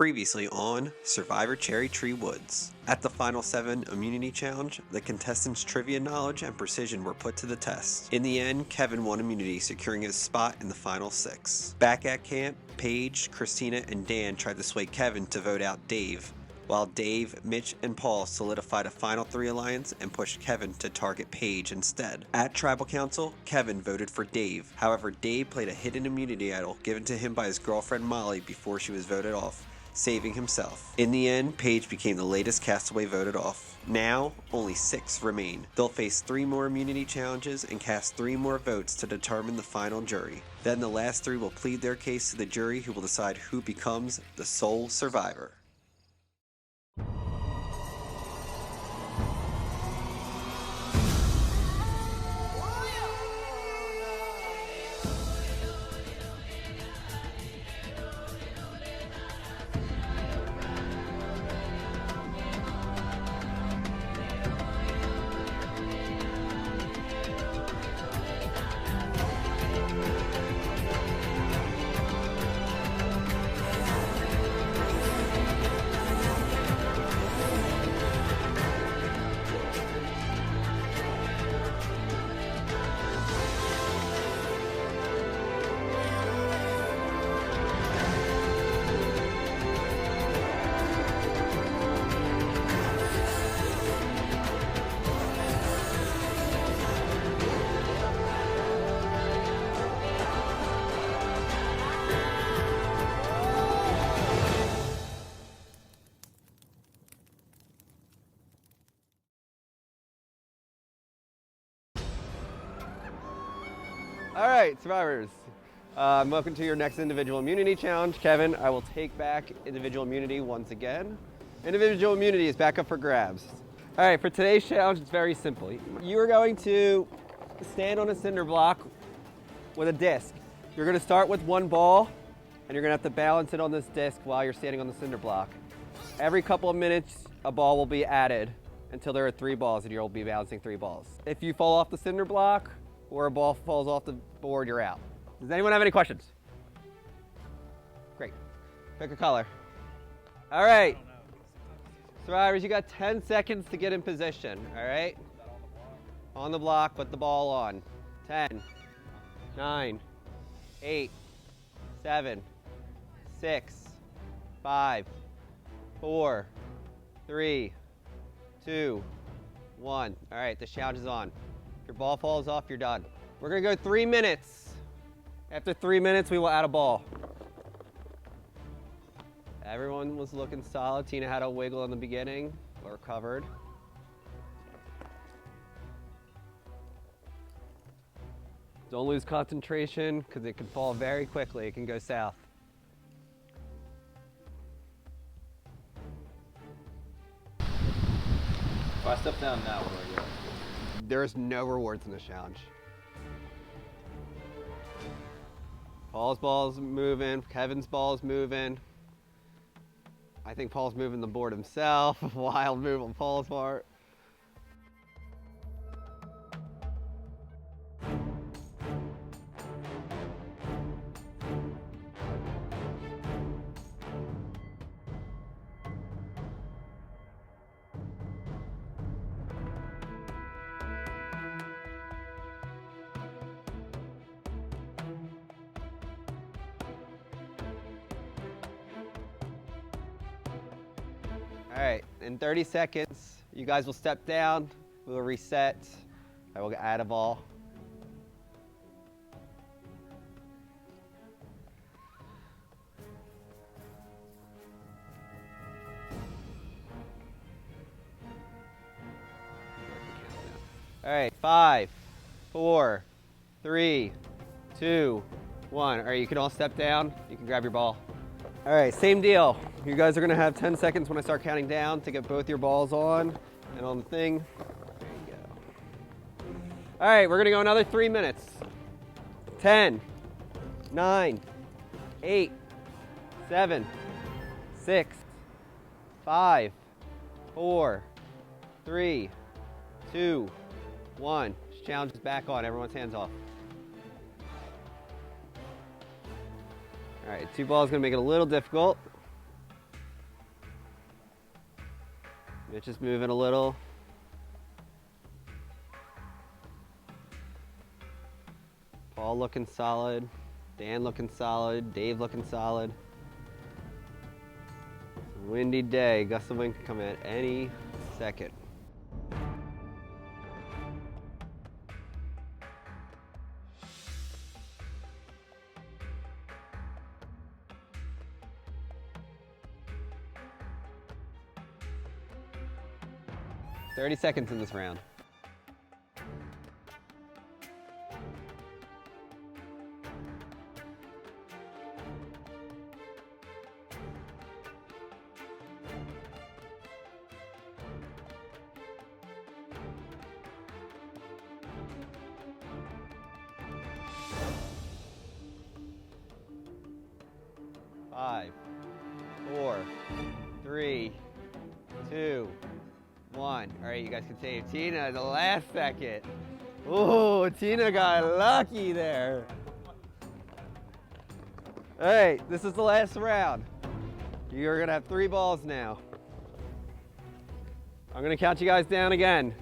Previously on Survivor Cherry Tree Woods. At the Final 7 Immunity Challenge, the contestants' trivia knowledge and precision were put to the test. In the end, Kevin won immunity, securing his spot in the Final 6. Back at camp, Paige, Christina, and Dan tried to sway Kevin to vote out Dave, while Dave, Mitch, and Paul solidified a Final 3 alliance and pushed Kevin to target Paige instead. At Tribal Council, Kevin voted for Dave. However, Dave played a hidden immunity idol given to him by his girlfriend Molly before she was voted off, saving himself. In the end, Paige became the latest castaway voted off. Now, only 6 remain. They'll face 3 more immunity challenges and cast 3 more votes to determine the final jury. Then the last 3 will plead their case to the jury, who will decide who becomes the sole survivor. All right, survivors. Welcome to your next individual immunity challenge. Kevin, I will take back individual immunity once again. Individual immunity is back up for grabs. All right, for today's challenge, it's very simple. You are going to stand on a cinder block with a disc. You're going to start with 1 ball, and you're going to have to balance it on this disc while you're standing on the cinder block. Every couple of minutes, a ball will be added until there are 3 balls, and you'll be balancing 3 balls. If you fall off the cinder block, or a ball falls off the board, you're out. Does anyone have any questions? Great. Pick a color. All right. Survivors, you got 10 seconds to get in position, all right? On the block, put the ball on. 10, 9, 8, 7, 6, 5, 4, 3, 2, 1. All right, the challenge is on. If your ball falls off, you're done. We're gonna go 3 minutes. After 3 minutes, we will add a ball. Everyone was looking solid. Tina had a wiggle in the beginning, or covered. Don't lose concentration, because it can fall very quickly. It can go south. If I step down now, what do I get? There's no rewards in this challenge. Paul's ball's moving, Kevin's ball's moving. I think Paul's moving the board himself. Wild move on Paul's part. All right, in 30 seconds, you guys will step down, we will reset, I will add a ball. All right, 5, 4, 3, 2, 1. All right, you can all step down, you can grab your ball. All right, same deal. You guys are gonna have 10 seconds when I start counting down to get both your balls on and on the thing. There you go. All right, we're gonna go another 3 minutes. 10, 9, 8, 7, 6, 5, 4, 3, 2, 1. This challenge is back on. Everyone's hands off. All right, 2 balls is gonna make it a little difficult. Mitch is moving a little. Paul looking solid. Dan looking solid. Dave looking solid. Windy day. Gust of wind can come at any second. $30 seconds in this round. Five, 4, 3, 2, 1. All right, you guys can save Tina at the last second. Ooh, Tina got lucky there. All right, this is the last round. You're gonna have 3 balls now. I'm gonna count you guys down again.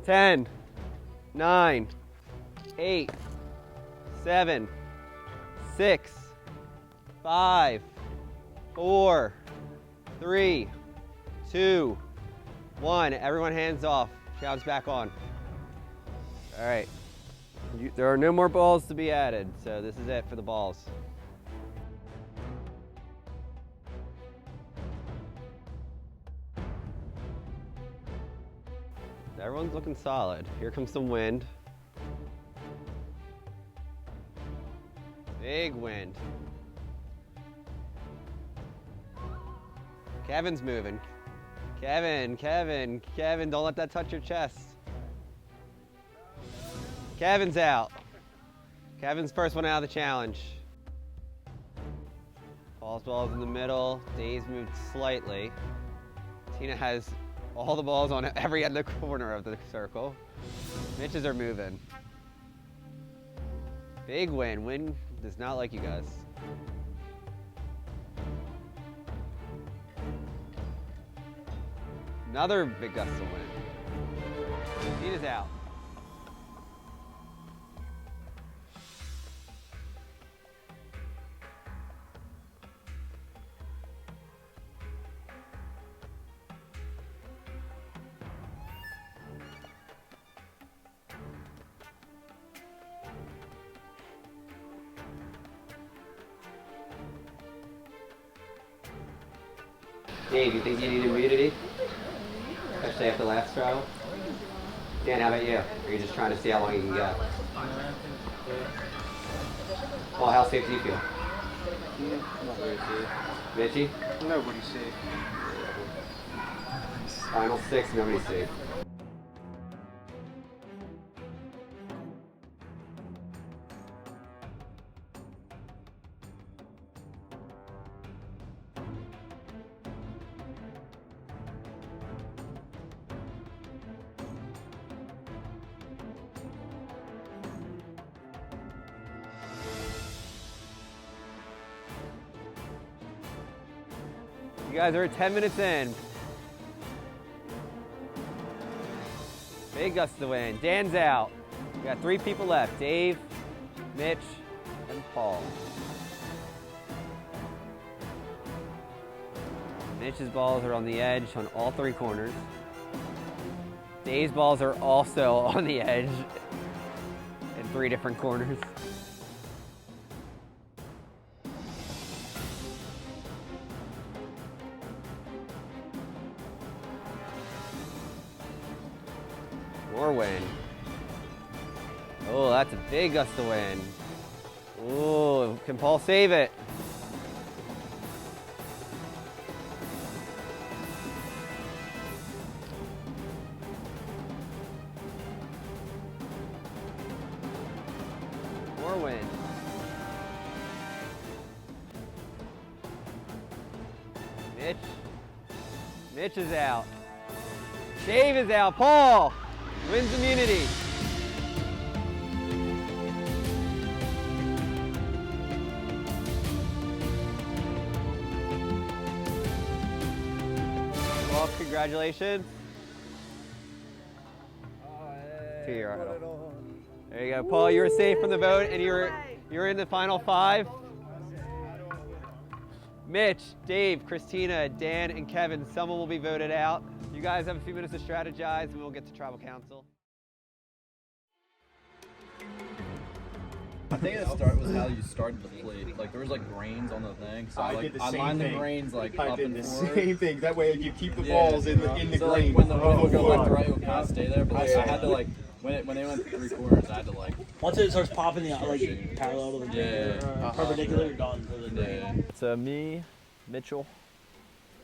10, 9, 8, 7, 6, 5, 4, 3, 2, 1. Everyone hands off. Challenge back on. All right. There are no more balls to be added, so this is it for the balls. Everyone's looking solid. Here comes some wind. Big wind. Kevin's moving. Kevin, don't let that touch your chest. Kevin's out. Kevin's first one out of the challenge. Paul's ball's in the middle. Dave's moved slightly. Tina has all the balls on every other corner of the circle. Mitch's are moving. Big win. Wind does not like you guys. Another big gust of wind. Tina's out. Dave, you think you need immunity? Especially after the last throw? Dan, how about you? Or are you just trying to see how long you can go? Well, how safe do you feel? Not very safe. Mitchie? Nobody's safe. Final 6, nobody's safe. You guys are 10 minutes in. Big gust of wind. Dan's out. We got 3 people left. Dave, Mitch, and Paul. Mitch's balls are on the edge on all 3 corners. Dave's balls are also on the edge in 3 different corners. More wind. Oh, that's a big gust of wind. Oh, can Paul save it? More wind. Mitch is out. Dave is out. Paul wins immunity. Well, congratulations. To your idol. There you go, Paul. You were safe from the vote, and you're in the final 5. Mitch, Dave, Christina, Dan, and Kevin. Someone will be voted out. You guys have a few minutes to strategize, and we'll get to tribal council. I think the start was how you started the plate. Like there was like grains on the thing, so I lined the grains like I up did and the forward. same thing. That way you keep the balls in the so grain. like when the road would go left to right, it would kind of stay there. But like, I had to like when they went 3/4, I had to like. Once it starts popping the like parallel to the perpendicular, you're done for the grain. So me, Mitchell,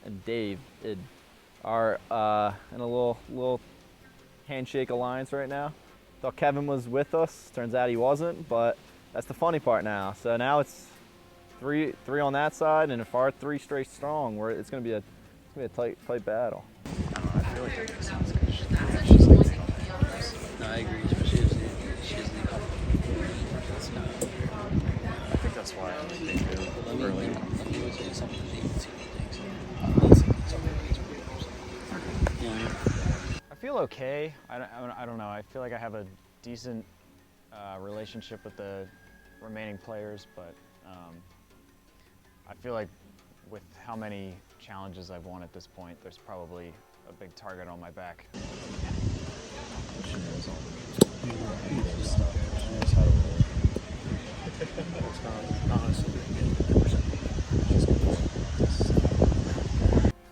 and Dave are in a little handshake alliance right now. Thought Kevin was with us. Turns out he wasn't, but that's the funny part now. So now it's three on that side, and if our 3 stay strong, it's gonna be a tight battle. I feel like it makes sense because she's like, no, I agree. She is the I think that's why they do early. Let me say something to you. I feel okay. I don't know. I feel like I have a decent relationship with the remaining players, but I feel like with how many challenges I've won at this point, there's probably a big target on my back.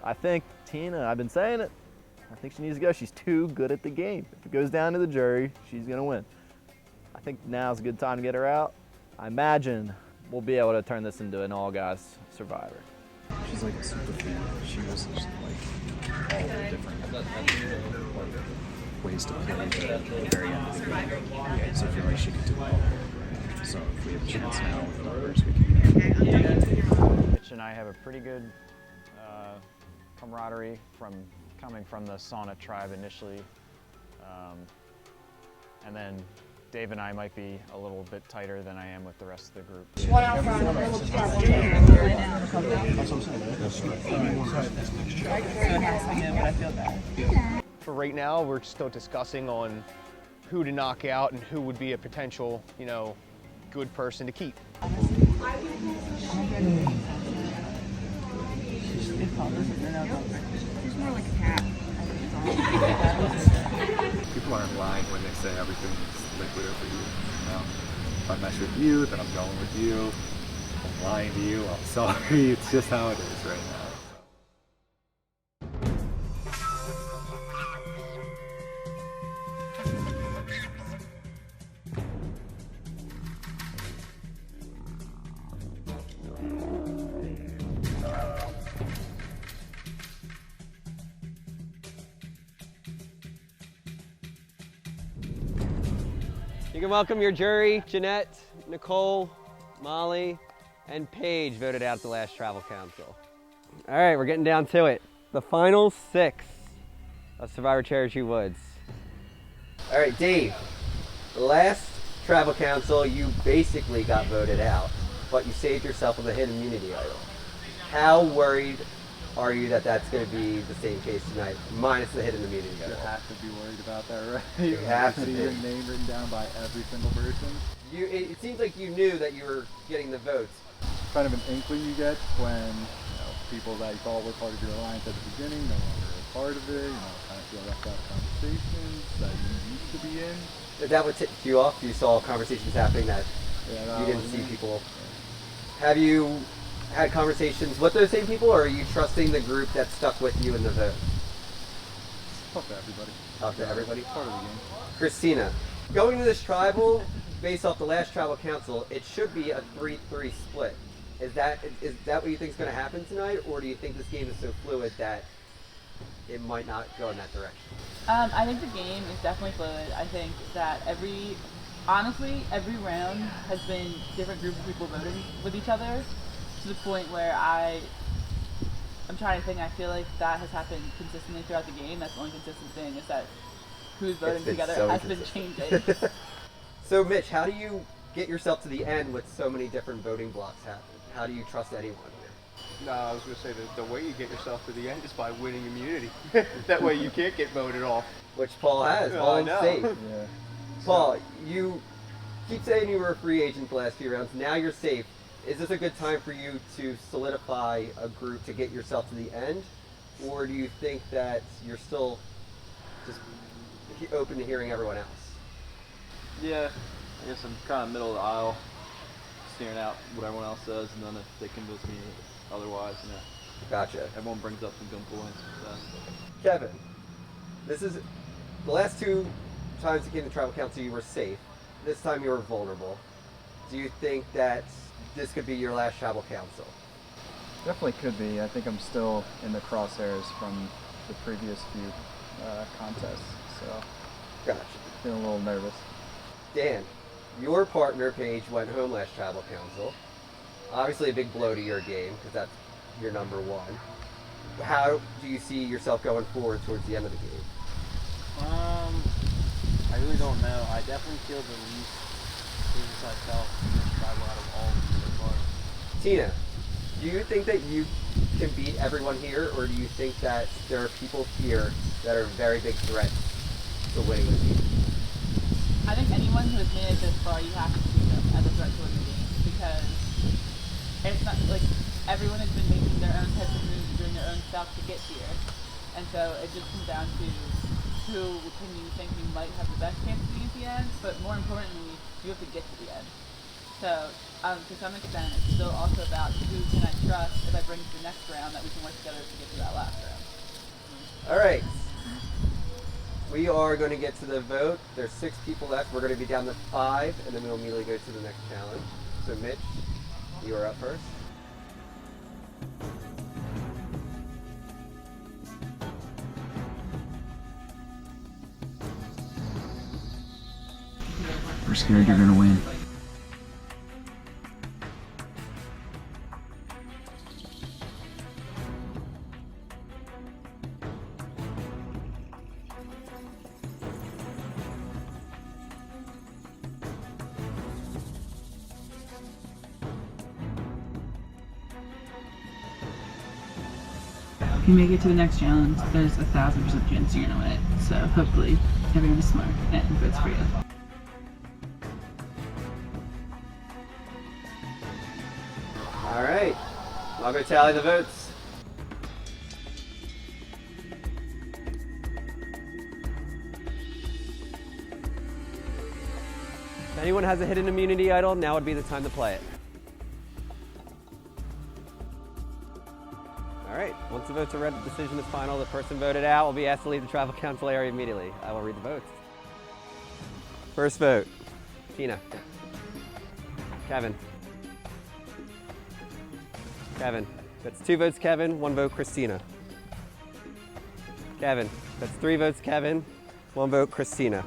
I think Tina, I've been saying it, I think she needs to go. She's too good at the game. If it goes down to the jury, she's gonna win. I think now's a good time to get her out. I imagine we'll be able to turn this into an all-guys survivor. She's like a super fan. She was just like all the different ways to play at the very end of the game. So I feel like she could do it all over. So if we have a chance now with numbers, we can. Mitch and I have a pretty good camaraderie coming from the Sauna tribe initially, and then Dave and I might be a little bit tighter than I am with the rest of the group. For right now, we're still discussing on who to knock out and who would be a potential, good person to keep. People aren't lying when they say everything is liquid over you. If I mess with you, then I'm going with you. If I'm lying to you, I'm sorry. It's just how it is right now. You can welcome your jury. Jeanette, Nicole, Molly, and Paige voted out at the last Travel Council. All right, we're getting down to it. The final 6 of Survivor Cherry Woods. All right, Dave, the last Travel Council, you basically got voted out, but you saved yourself with a hidden immunity idol. How worried are you that that's going to be the same case tonight, minus the hidden immunity idol? You have to be worried about that, right? You have to See be. your name written down by every single person. It seems like you knew that you were getting the votes. Kind of an inkling you get when people that you thought were part of your alliance at the beginning no longer are part of it. Kind of feel left out of conversations that you used to be in. Is that what tipped you off? You saw conversations happening that you didn't see people. Have you had conversations with those same people, or are you trusting the group that stuck with you in the vote? Talk to everybody. Talk to everybody? Part of the game. Christina, going to this tribal, based off the last tribal council, it should be a 3-3 split. Is that what you think is going to happen tonight, or do you think this game is so fluid that it might not go in that direction? I think the game is definitely fluid. I think that honestly, every round has been different groups of people voting with each other, to the point where I'm trying to think. I feel like that has happened consistently throughout the game. That's the only consistent thing, is that who's voting together has been changing. So Mitch, how do you get yourself to the end with so many different voting blocks happening? How do you trust anyone here? No, I was going to say the way you get yourself to the end is by winning immunity. That way you can't get voted off. Which Paul has. I Paul's know. safe. Yeah. Paul, you keep saying you were a free agent the last few rounds. Now you're safe. Is this a good time for you to solidify a group to get yourself to the end? Or do you think that you're still just open to hearing everyone else? Yeah, I guess I'm kind of middle of the aisle, staring out what everyone else says, and then if they convince me otherwise, you know. Gotcha. Everyone brings up some good points. So. Kevin, this is the last two times you came to tribal council you were safe. This time you were vulnerable. Do you think that this could be your last tribal council? Definitely could be. I think I'm still in the crosshairs from the previous few contests, so Gotcha. feeling a little nervous. Dan, your partner Paige went home last tribal council. Obviously a big blow to your game because that's your number one. How do you see yourself going forward towards the end of the game? I really don't know. I definitely feel the least nervous I felt in this tribal out of all of them so far. Tina, do you think that you can beat everyone here, or do you think that there are people here that are very big threats to winning the game? I think anyone who has made it this far, you have to see them as a threat to win the game, because it's not like everyone has been making their own types of moves and doing their own stuff to get here, and so it just comes down to who can you think you might have the best chance to be at the end, but more importantly, you have to get to the end. So to some extent, it's still also about who can I trust if I bring to the next round that we can work together to get to that last round. All right. We are going to get to the vote. There's 6 people left. We're going to be down to 5, and then we'll immediately go to the next challenge. So Mitch, you are up first. We're scared you're gonna win. If you make it to the next challenge, there's 1,000% chance you're gonna win it. So hopefully everyone is smart and votes for you. All right. I'll go tally the votes. If anyone has a hidden immunity idol, now would be the time to play it. All right, once the votes are read, the decision is final. The person voted out will be asked to leave the tribal council area immediately. I will read the votes. First vote, Tina. Kevin. Kevin. That's 2 votes Kevin, 1 vote Christina. Kevin. That's 3 votes Kevin, 1 vote Christina.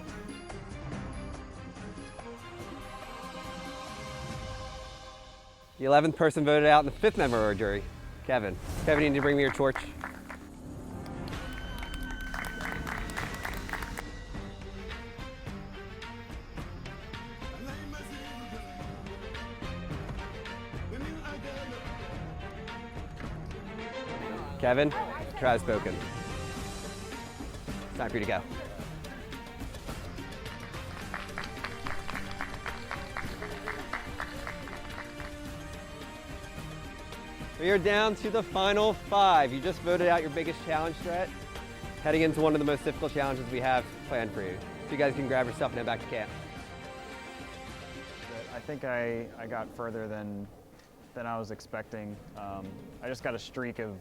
The 11th person voted out and the 5th member of our jury, Kevin. Kevin, you need to bring me your torch. Kevin, try spoken. It's time for you to go. We are down to the final 5. You just voted out your biggest challenge threat, heading into one of the most difficult challenges we have planned for you. So you guys can grab yourself and head back to camp. I think I got further than I was expecting. I just got a streak of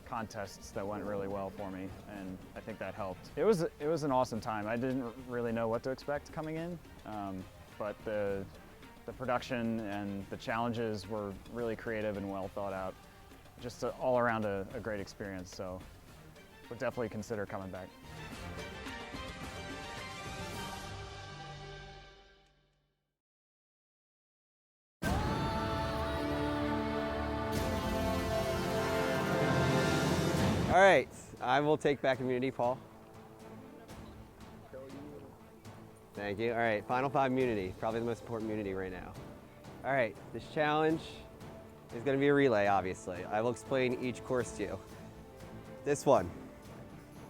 contests that went really well for me, and I think that helped. It was an awesome time. I didn't really know what to expect coming in, but the production and the challenges were really creative and well thought out. Just all around a great experience, so would definitely consider coming back. All right, I will take back immunity, Paul. Thank you. All right, final 5 immunity. Probably the most important immunity right now. All right, this challenge is going to be a relay, obviously. I will explain each course to you. This one,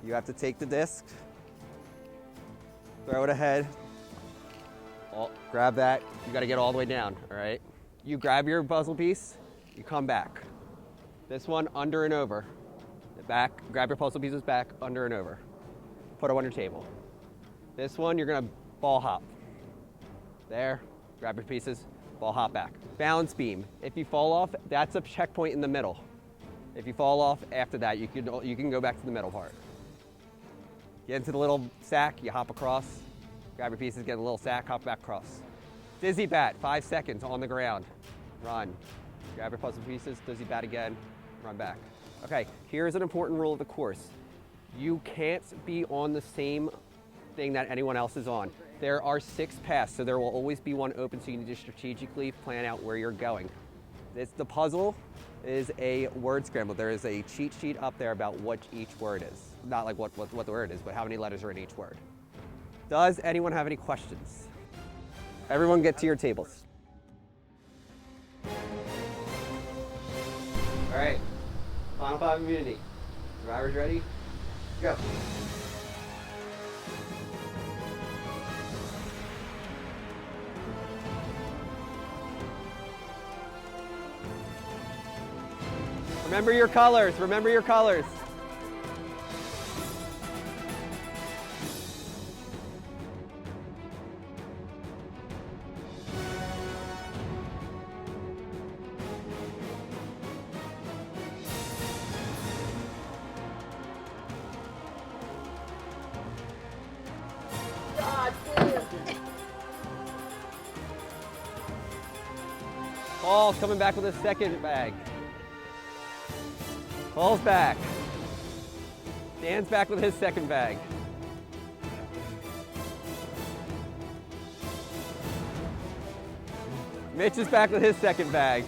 you have to take the disc, throw it ahead, grab that. You got to get all the way down, all right? You grab your puzzle piece, you come back. This one, under and over. Back, grab your puzzle pieces back, under and over. Put it on your table. This one, you're gonna ball hop. There, grab your pieces, ball hop back. Balance beam. If you fall off, that's a checkpoint in the middle. If you fall off after that, you can go back to the middle part. Get into the little sack, you hop across, grab your pieces, get a little sack, hop back across. Dizzy bat, 5 seconds on the ground. Run. Grab your puzzle pieces, dizzy bat again, run back. Okay, here's an important rule of the course. You can't be on the same thing that anyone else is on. There are 6 paths, so there will always be one open, so you need to strategically plan out where you're going. The puzzle is a word scramble. There is a cheat sheet up there about what each word is. Not like what the word is, but how many letters are in each word. Does anyone have any questions? Everyone get to your tables. All right. Final 5 immunity. Survivors ready? Go. Remember your colors. Remember your colors. Paul's coming back with his second bag. Paul's back. Dan's back with his second bag. Mitch is back with his second bag.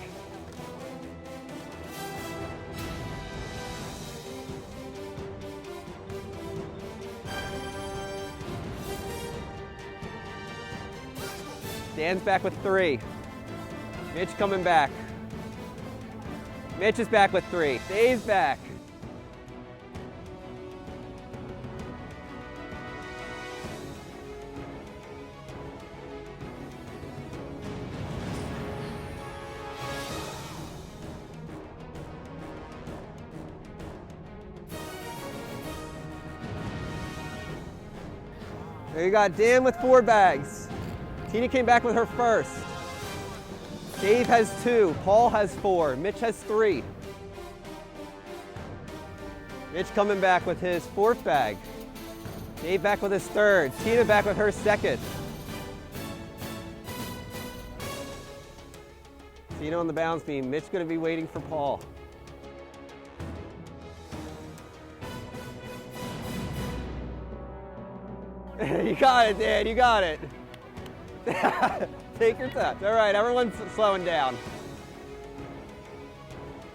Dan's back with 3. Mitch coming back. Mitch is back with 3. Dave's back. There you got Dan with 4 bags. Tina came back with her first. Dave has 2, Paul has 4, Mitch has 3. Mitch coming back with his 4th bag. Dave back with his 3rd. Tina back with her 2nd. Tina on the balance beam. Mitch gonna be waiting for Paul. You got it, Dan, you got it. Take your time. All right, everyone's slowing down.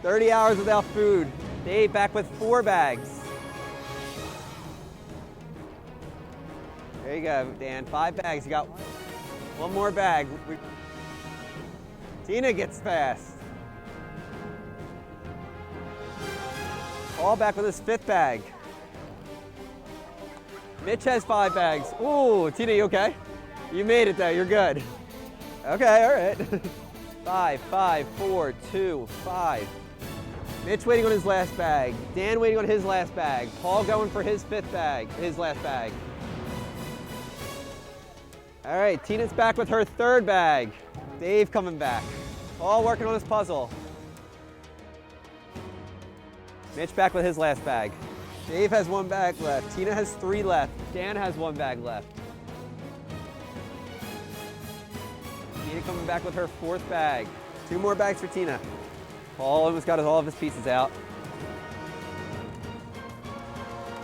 30 hours without food. Dave back with 4 bags. There you go, Dan. 5 bags. You got 1 more bag. Tina gets fast. Paul back with his 5th bag. Mitch has 5 bags. Ooh, Tina, you okay? You made it though, you're good. Okay, all right. 5, 5, 4, 2, 5. Mitch waiting on his last bag. Dan waiting on his last bag. Paul going for his 5th bag, his last bag. All right, Tina's back with her 3rd bag. Dave coming back. Paul working on his puzzle. Mitch back with his last bag. Dave has 1 bag left. Tina has 3 left. Dan has 1 bag left. Tina coming back with her 4th bag. 2 more bags for Tina. Paul almost got all of his pieces out.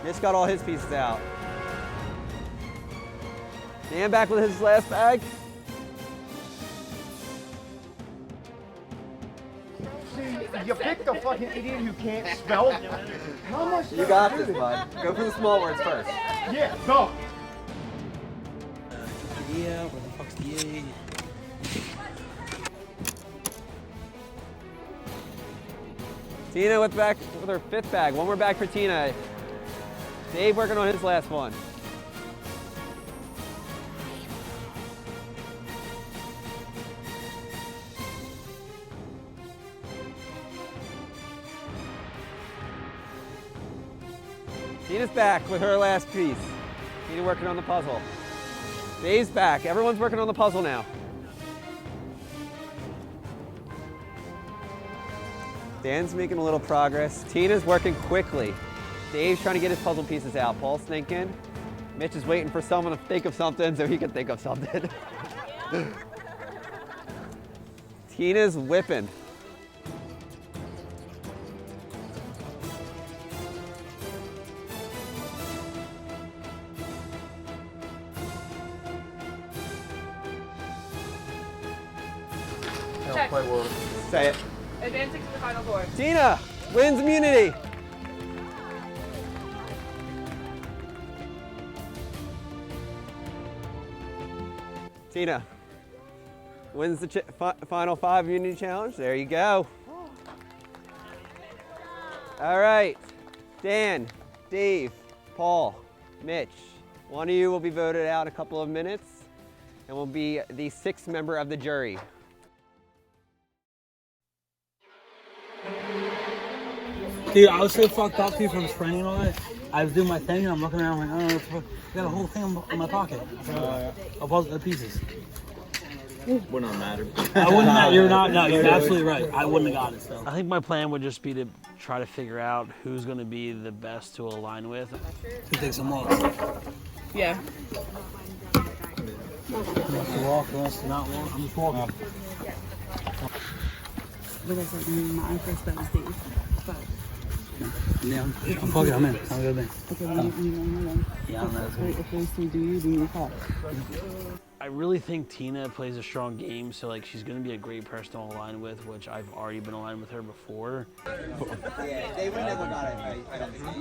Mitch got all his pieces out. Dan back with his last bag. You picked the fucking idiot who can't spell. How much? You got this, bud. Go for the small words first. Yeah, go. Yeah, where the fuck's the A? Tina with her 5th bag. One more bag for Tina. Dave working on his last one. Tina's back with her last piece. Tina working on the puzzle. Dave's back. Everyone's working on the puzzle now. Dan's making a little progress. Tina's working quickly. Dave's trying to get his puzzle pieces out. Paul's thinking. Mitch is waiting for someone to think of something so he can think of something. Tina's whipping. Check. Say it. Advancing to the final four. Tina wins immunity. Tina wins the final 5 immunity challenge. There you go. All right, Dan, Dave, Paul, Mitch, one of you will be voted out in a couple of minutes and will be the 6th member of the jury. Dude, I was so fucked up too from spraying and all that. I was doing my thing and I'm looking around like, oh, I got a whole thing in my pocket. Of all the pieces. Would not matter. I wouldn't have, you're absolutely right. I wouldn't have got it, so. I think my plan would just be to try to figure out who's going to be the best to align with. To take some walks. Yeah. Walk, unless not walk. I'm just walking. Like I said, my first bet was Dave. But Yeah, I'm fucking, I'm in. I'm good, man. okay, when you Yeah, I'm in. if those 3 do you, then you call. I really think Tina plays a strong game, so like she's going to be a great person to align with, which I've already been aligned with her before. Yeah, they would never got it. I don't think.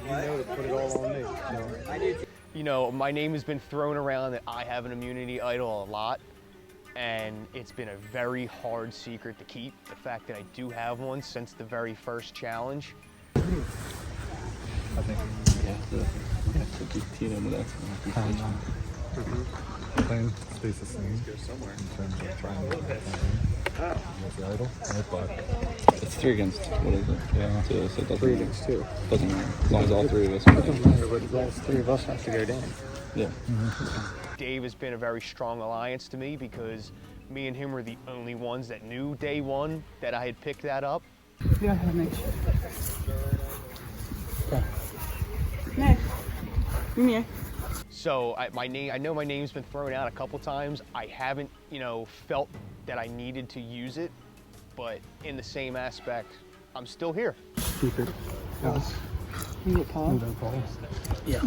You know to put it all on me. I do. You know, my name has been thrown around that I have an immunity idol a lot, and it's been a very hard secret to keep, the fact that I do have one since the very first challenge. I think we have to keep Tina into that. Playing stays the same in terms of trying to get that's the idol. But it's 3 against, what is it? Yeah. 2, so it doesn't 3 against 2. Doesn't matter. As long as all 3 of us are doesn't matter, but as long as 3 of us have to go down. Yeah. Dave has been a very strong alliance to me because me and him were the only ones that knew day one that I had picked that up. Go ahead, Mitch. Mitch, come here. So I know my name's been thrown out a couple times. I haven't, felt that I needed to use it, but in the same aspect, I'm still here. Stupid. You get Paul? Yeah.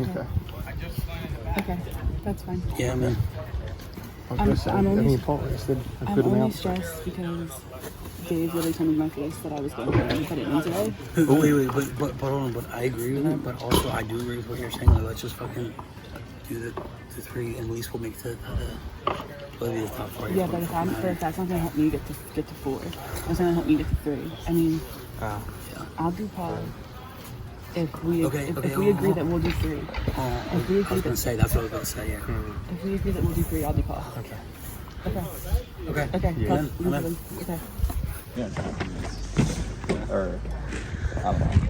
Okay. Okay, that's fine. Yeah, man. I'm only stressed because Dave really told me my face that I was going to put it in today. Wait, but hold on, but I agree with it, but also I do agree with what you're saying, like let's just fucking do the 3 and at least we'll make the top 4. Yeah, but if that's not gonna help me get to 4, that's gonna help me get to 3. I mean, yeah. I'll do Paul if we agree that we'll do 3. If we agree I was gonna say that's what I was gonna say. Yeah. If we agree that we'll do 3, I'll do Paul. Okay. Okay. Yeah. Okay. Yeah. Or I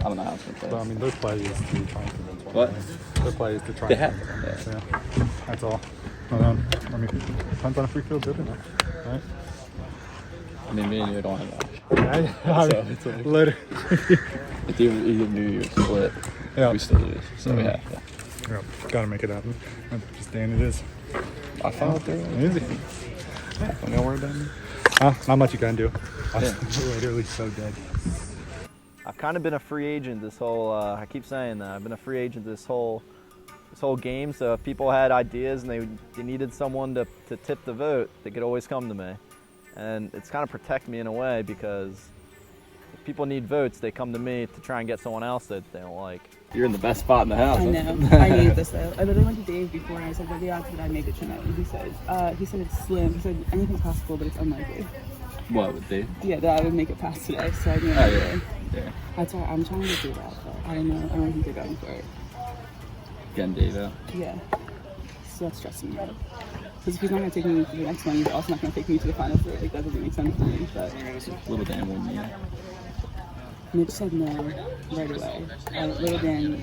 don't know how it's gonna play. Well, I mean, their play is to try and convince one. What? Their play is to try and convince one. Yeah. That's all. I mean, depends on if we feel good enough, right? I mean, me and you don't have that. So it's like, literally. It's even New Year's split. Yeah. We still lose. So yeah. Yeah, gotta make it happen. Just Dan, it is. I followed through. Easy. Don't gotta worry about me. Not much you can do. I'm literally so dead. I've kind of been a free agent this whole, I keep saying that, I've been a free agent this whole game, so if people had ideas and they needed someone to tip the vote, they could always come to me. And it's kind of protect me in a way because if people need votes, they come to me to try and get someone else that they don't like. You're in the best spot in the house. I know. I need this though. I literally went to Dave before and I said, what are the odds that I make it tonight? And he said it's slim. He said anything's possible, but it's unlikely. What would they? Yeah, that I would make it past today, so I knew Oh, I yeah. would. Yeah. That's why I'm trying to do that, but I don't know. I don't think they're going for it. Getting Dave out. Yeah. So that's stressing me out. Because if he's not going to take me to the next one, he's also not going to take me to the final three. Like, that doesn't make sense to me. But Little Dan wouldn't you? Mitch said no right away. Little Dan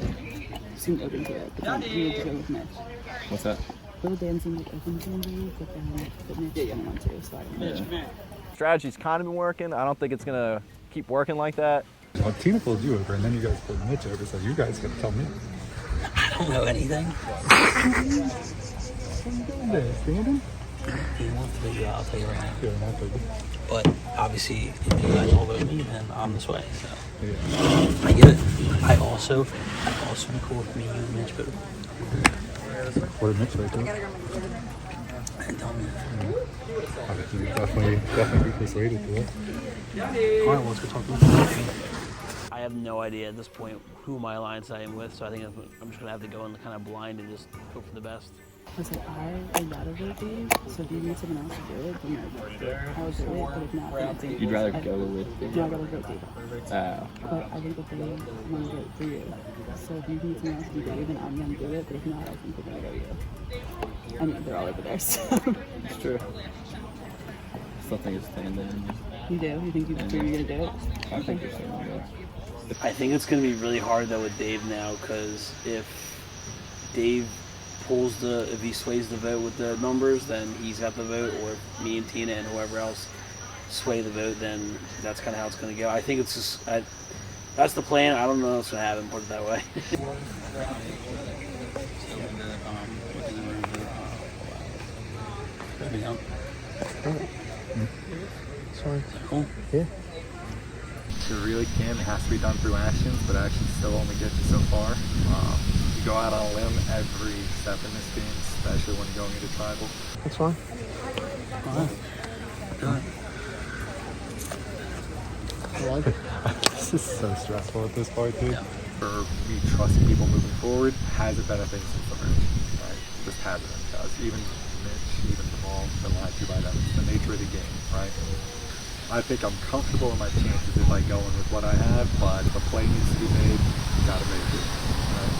seemed open to it, but then he would go with Mitch. What's that? Little Dan seemed like open to him, but Mitch didn't want to, so I don't know. Yeah. Strategy's kind of been working. I don't think it's gonna keep working like that. Well, Tina pulled you over, and then you guys pulled Mitch over, so you guys gotta tell me. I don't know anything. What are you doing there? Standing? He wants to figure out, I'll tell you right now. Yeah, not big. But obviously, if you guys all vote me, then I'm this way. So Yeah. I get it. I also am cool with me, you, and Mitch, but What did Mitch say to it? and tell me. I think you definitely be persuaded to it. All right, well, let's go talk to him. I have no idea at this point who my alliance I am with, so I think I'm just gonna have to go in kind of blind and just hope for the best. I said, I'd rather vote Dave, so if you need someone else to do it, then I would do it, but if not, then I think You'd rather go with Dave? No, I'd rather vote Dave. Oh. But I think that they want to vote for you. So if you need someone else to do Dave, then I'm going to do it, but if not, I think they're going to go you. I mean, they're all over there, so. It's true. Still think it's staying there. You do? You think you're going to do it? I think you're staying there. I think it's going to be really hard though with Dave now, because if Dave if he sways the vote with the numbers, then he's got the vote, or if me and Tina and whoever else sway the vote, then that's kind of how it's going to go. I think it's just, that's the plan. I don't know what's going to happen, put it that way. Sorry. Cool. Yeah. It really can. It has to be done through actions, but actions still only get you so far. You go out on a limb every step in this game, especially when you're going into tribal. That's fine. All right. Good. I like it. This is so stressful at this point, dude. Yeah. For me trusting people moving forward hasn't been a thing since the merge. Right? Just hasn't. Because even Mitch, even Jamal, been lied to by them. It's the nature of the game, right? I think I'm comfortable in my chances if I go in with what I have, but the play needs to be made. You gotta make it. Right?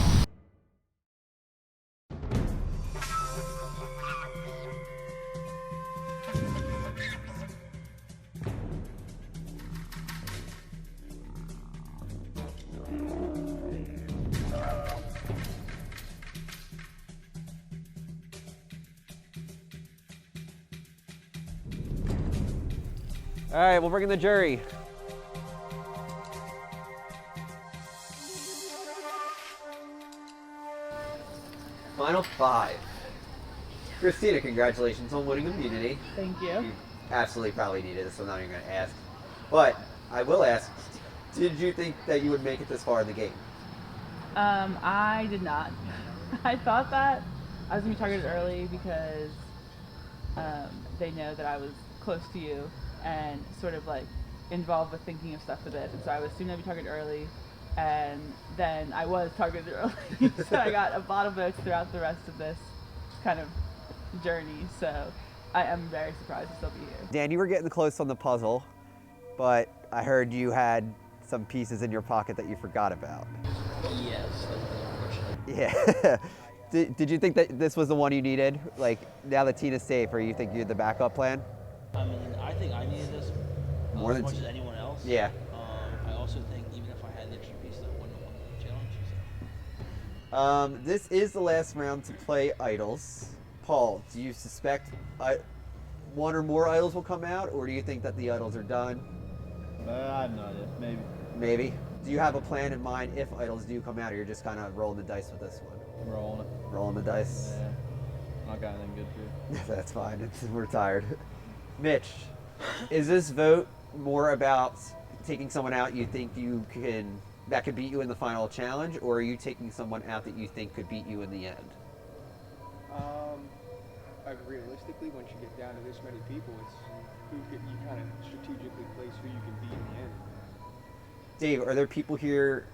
All right, we'll bring in the jury. Final five. Christina, congratulations on winning immunity. Thank you. You absolutely probably needed this, so I'm not even going to ask. But I will ask, did you think that you would make it this far in the game? I did not. I thought that I was going to be targeted early because they know that I was close to you and sort of like involved with thinking of stuff for this. And so I was assuming I'd be targeted early, and then I was targeted early. So I got a lot of votes throughout the rest of this kind of journey. So I am very surprised to still be here. Dan, you were getting close on the puzzle, but I heard you had some pieces in your pocket that you forgot about. Yes, Yeah. Did you think that this was the one you needed? Like, now that Tina's safe, or you think you had the backup plan? I mean, I think I needed this More as than much as anyone else. Yeah. I also think even if I had the extra piece, I wouldn't have won the challenge. This is the last round to play idols. Paul, do you suspect one or more idols will come out, or do you think that the idols are done? I have no idea. Maybe. Maybe. Do you have a plan in mind if idols do come out, or you're just kind of rolling the dice with this one? Rolling it. Rolling the dice? Yeah. Not got anything good for you. That's fine. We're tired. Mitch, is this vote more about taking someone out you think that could beat you in the final challenge, or are you taking someone out that you think could beat you in the end? Realistically, once you get down to this many people, it's you kind of strategically place who you can beat in the end. Dave, are there people here,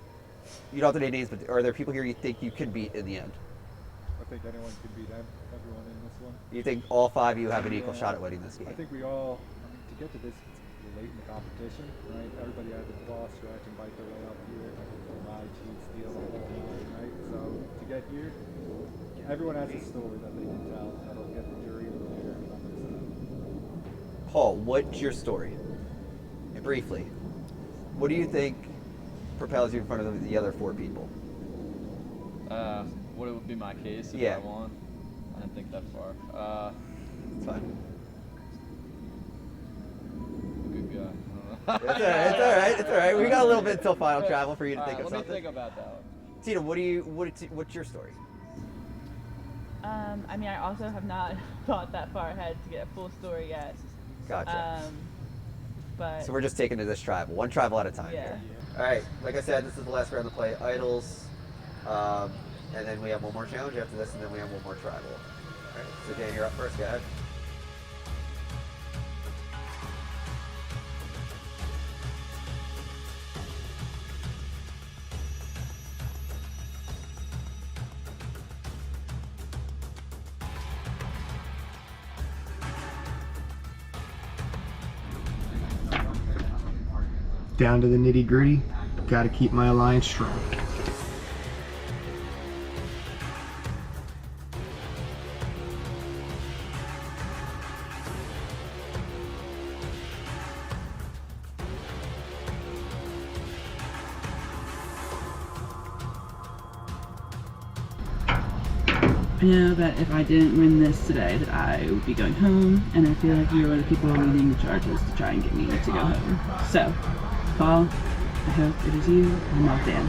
you don't have to name names, but are there people here you think you can beat in the end? I think anyone could beat everyone in this one. You think all five of you have an equal shot at winning this game? I think we all, to get to this, it's late in the competition, right? Everybody had to claw, scratch, and bite their way up here. Lie, cheat, steal, the whole nine, right? So to get here, everyone has a story that they can tell that'll get the jury to hear on their side. Paul, what's your story? Briefly, what do you think propels you in front of the other 4 people? What would be my case if Yeah. I won? I didn't think that far. It's fine. Good guy. It's all right. We got a little bit till final travel for you to think of let something. me think about that one. Tina, what's your story? I mean, I also have not thought that far ahead to get a full story yet. Gotcha. But So we're just taking to this tribal, one tribal at a time Yeah. here. All right, like I said, this is the last round to play idols, and then we have one more challenge after this, and then we have one more tribal. All right, so Dan, you're up first, go ahead. Down to the nitty gritty, got to keep my alliance strong. I know that if I didn't win this today, that I would be going home, and I feel like you're one of the people leading the charges to try and get me to go home. So, Paul, I hope it is you and not Dan.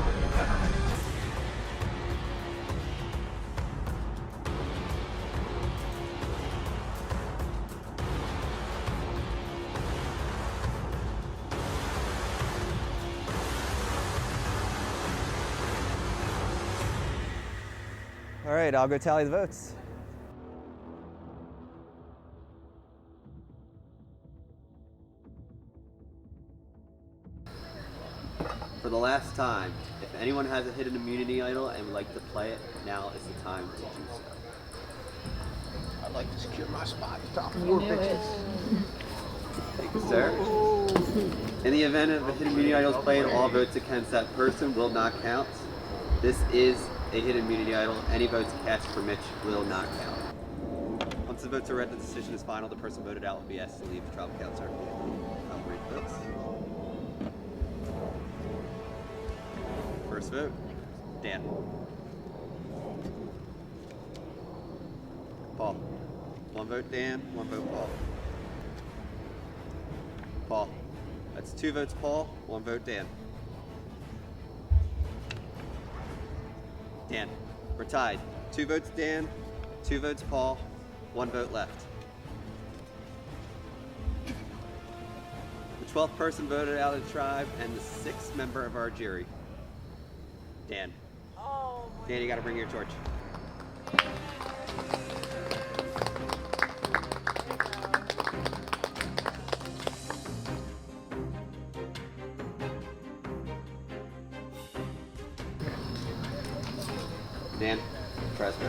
All right, I'll go tally the votes. For the last time, if anyone has a hidden immunity idol and would like to play it, now is the time to do so. I'd like to secure my spot at the top You knew it. Thank you, sir. In the event of a hidden immunity idol is played, all votes against that person will not count. This is a hidden immunity idol. Any votes cast for Mitch will not count. Once the votes are read, the decision is final. The person voted out will be asked to leave the tribal council. I'll read votes. First vote, Dan. Paul. One vote Dan, one vote Paul. Paul. That's 2 votes Paul, 1 vote Dan. Dan. We're tied. 2 votes Dan, 2 votes Paul, 1 vote left. The 12th person voted out of the tribe and the 6th member of our jury. Dan. Dan, you gotta bring your torch. Dan, press go.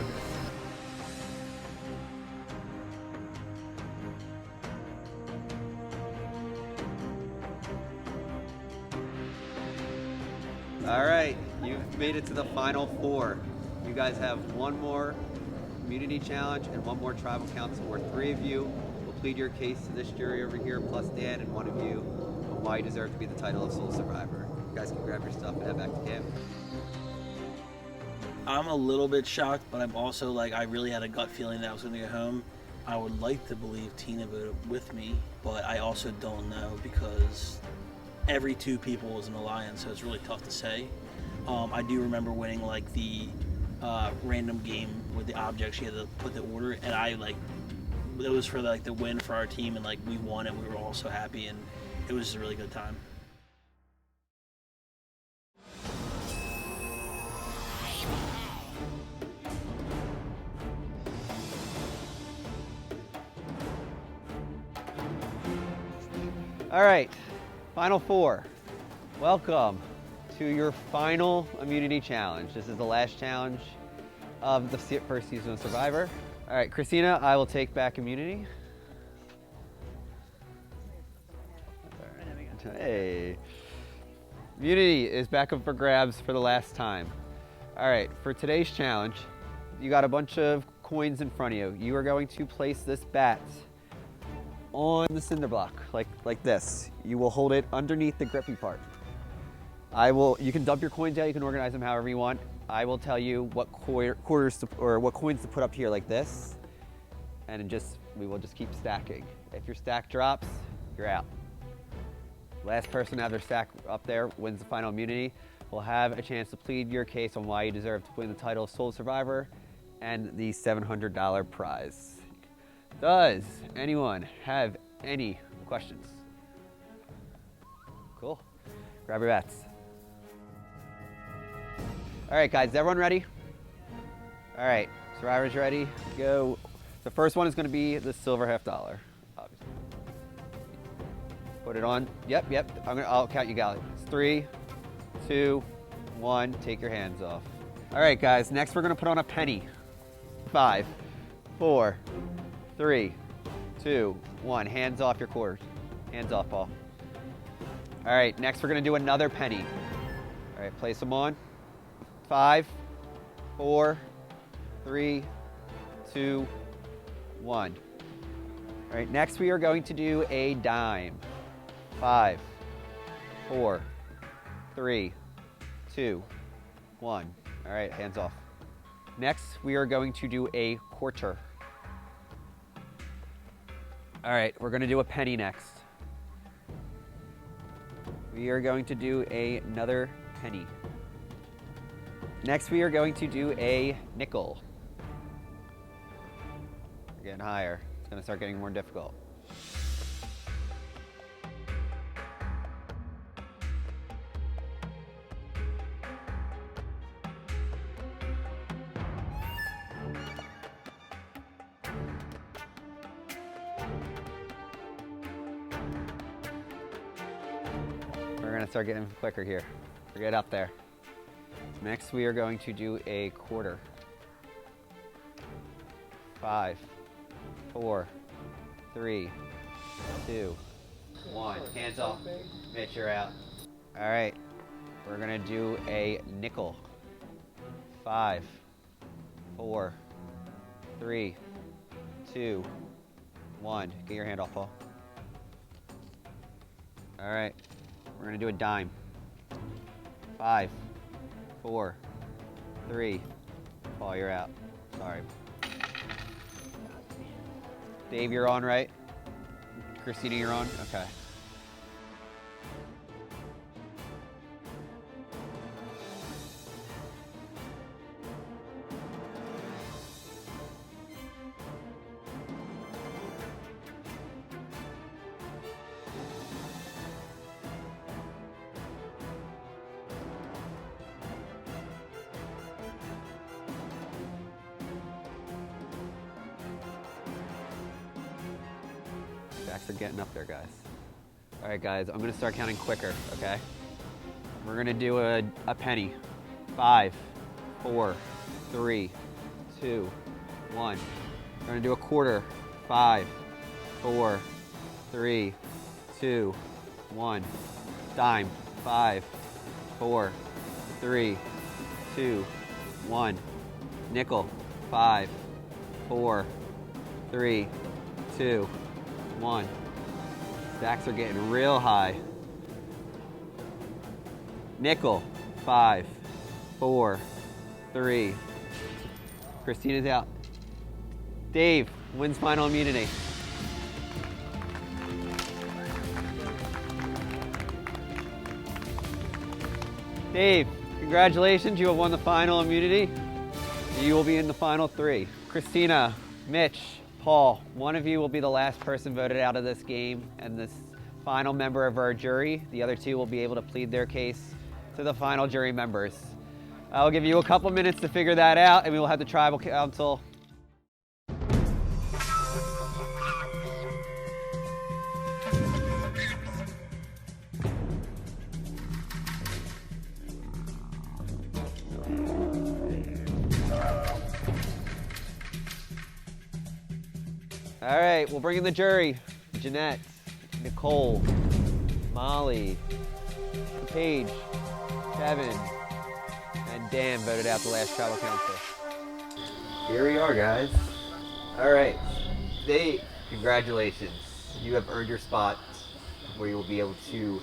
All right, you've made it to the final 4. You guys have 1 more immunity challenge and 1 more tribal council, where 3 of you will plead your case to this jury over here, plus Dan, and 1 of you on why you deserve to be the title of sole survivor. You guys can grab your stuff and head back to camp. I'm a little bit shocked, but I'm also like, I really had a gut feeling that I was going to go home. I would like to believe Tina voted with me, but I also don't know because every 2 people was an alliance, so it's really tough to say. I do remember winning like the random game with the objects. You had to put the order, and I like it was for like the win for our team, and like we won, and we were all so happy, and it was just a really good time. All right, final 4. Welcome to your final immunity challenge. This is the last challenge of the first season of Survivor. All right, Christina, I will take back immunity. That's all Hey. Immunity is back up for grabs for the last time. All right, for today's challenge, you got a bunch of coins in front of you. You are going to place this bat on the cinder block, like this. You will hold it underneath the grippy part. You can dump your coins out, you can organize them however you want. I will tell you what coins to put up here like this, and we will just keep stacking. If your stack drops, you're out. Last person to have their stack up there wins the final immunity. Will have a chance to plead your case on why you deserve to win the title of Sole Survivor and the $700 prize. Does anyone have any questions? Cool. Grab your bats. All right, guys, is everyone ready? All right, Survivors ready? Go. The first one is going to be the silver $50, obviously. Put it on. Yep. I'll count you guys. It's 3, 2, 1. Take your hands off. All right, guys. Next, we're going to put on a penny. 5, 4, 3, 2, 1. Hands off your quarters. Hands off, Paul. All right. Next, we're going to do another penny. All right. Place them on. 5, 4, 3, 2, 1. All right, next we are going to do a dime. 5, 4, 3, 2, 1. All right, hands off. Next, we are going to do a quarter. All right, we're going to do a penny next. We are going to do another penny. Next, we are going to do a nickel. We're getting higher. It's going to start getting more difficult. We're going to start getting quicker here. We're getting up there. Next, we are going to do a quarter. 5, 4, 3, 2, 1. Hands off. Mitch, you're out. All right. We're going to do a nickel. 5, 4, 3, 2, 1. Get your hand off, Paul. All right. We're going to do a dime. 5, 4, 3. Paul, you're out. Sorry. Dave, you're on, right? Christina, you're on? Okay. Stacks are getting up there, guys. All right, guys, I'm gonna start counting quicker, okay? We're gonna do a penny. 5, 4, 3, 2, 1. We're gonna do a quarter. 5, 4, 3, 2, 1. Dime. 5, 4, 3, 2, 1. Nickel. 5, 4, 3, 2, 1. Stacks are getting real high. Nickel. 5, 4, 3. Christina's out. Dave wins final immunity. Dave, congratulations, you have won the final immunity. You will be in the final 3. Christina, Mitch, Paul, one of you will be the last person voted out of this game and this final member of our jury. The other 2 will be able to plead their case to the final jury members. I'll give you a couple minutes to figure that out, and we will have the tribal council. All right, we'll bring in the jury. Jeanette, Nicole, Molly, Paige, Kevin, and Dan voted out the last tribal council. Here we are, guys. All right, Dave, congratulations. You have earned your spot where you will be able to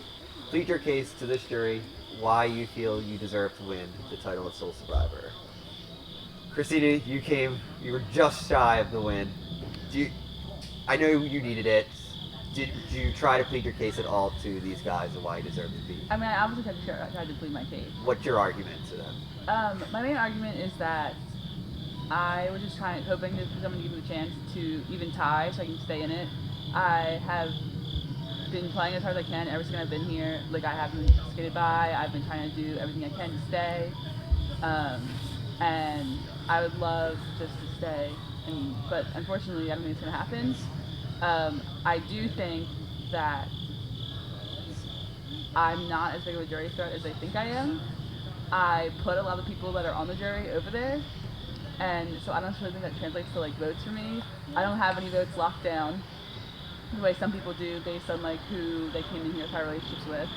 plead your case to this jury why you feel you deserve to win the title of Sole Survivor. Christina, you were just shy of the win. I know you needed it. Did you try to plead your case at all to these guys and why you deserve to be? I mean, I obviously tried to plead my case. What's your argument to them? My main argument is that I was just hoping for someone to give me the chance to even tie so I can stay in it. I have been playing as hard as I can ever since I've been here. Like, I haven't skated by. I've been trying to do everything I can to stay. And I would love just to stay. But unfortunately, I don't think it's going to happen. I do think that I'm not as big of a jury threat as I think I am. I put a lot of people that are on the jury over there, and so I don't really think that translates to like votes for me. I don't have any votes locked down the way some people do based on like who they came in here with our relationships with.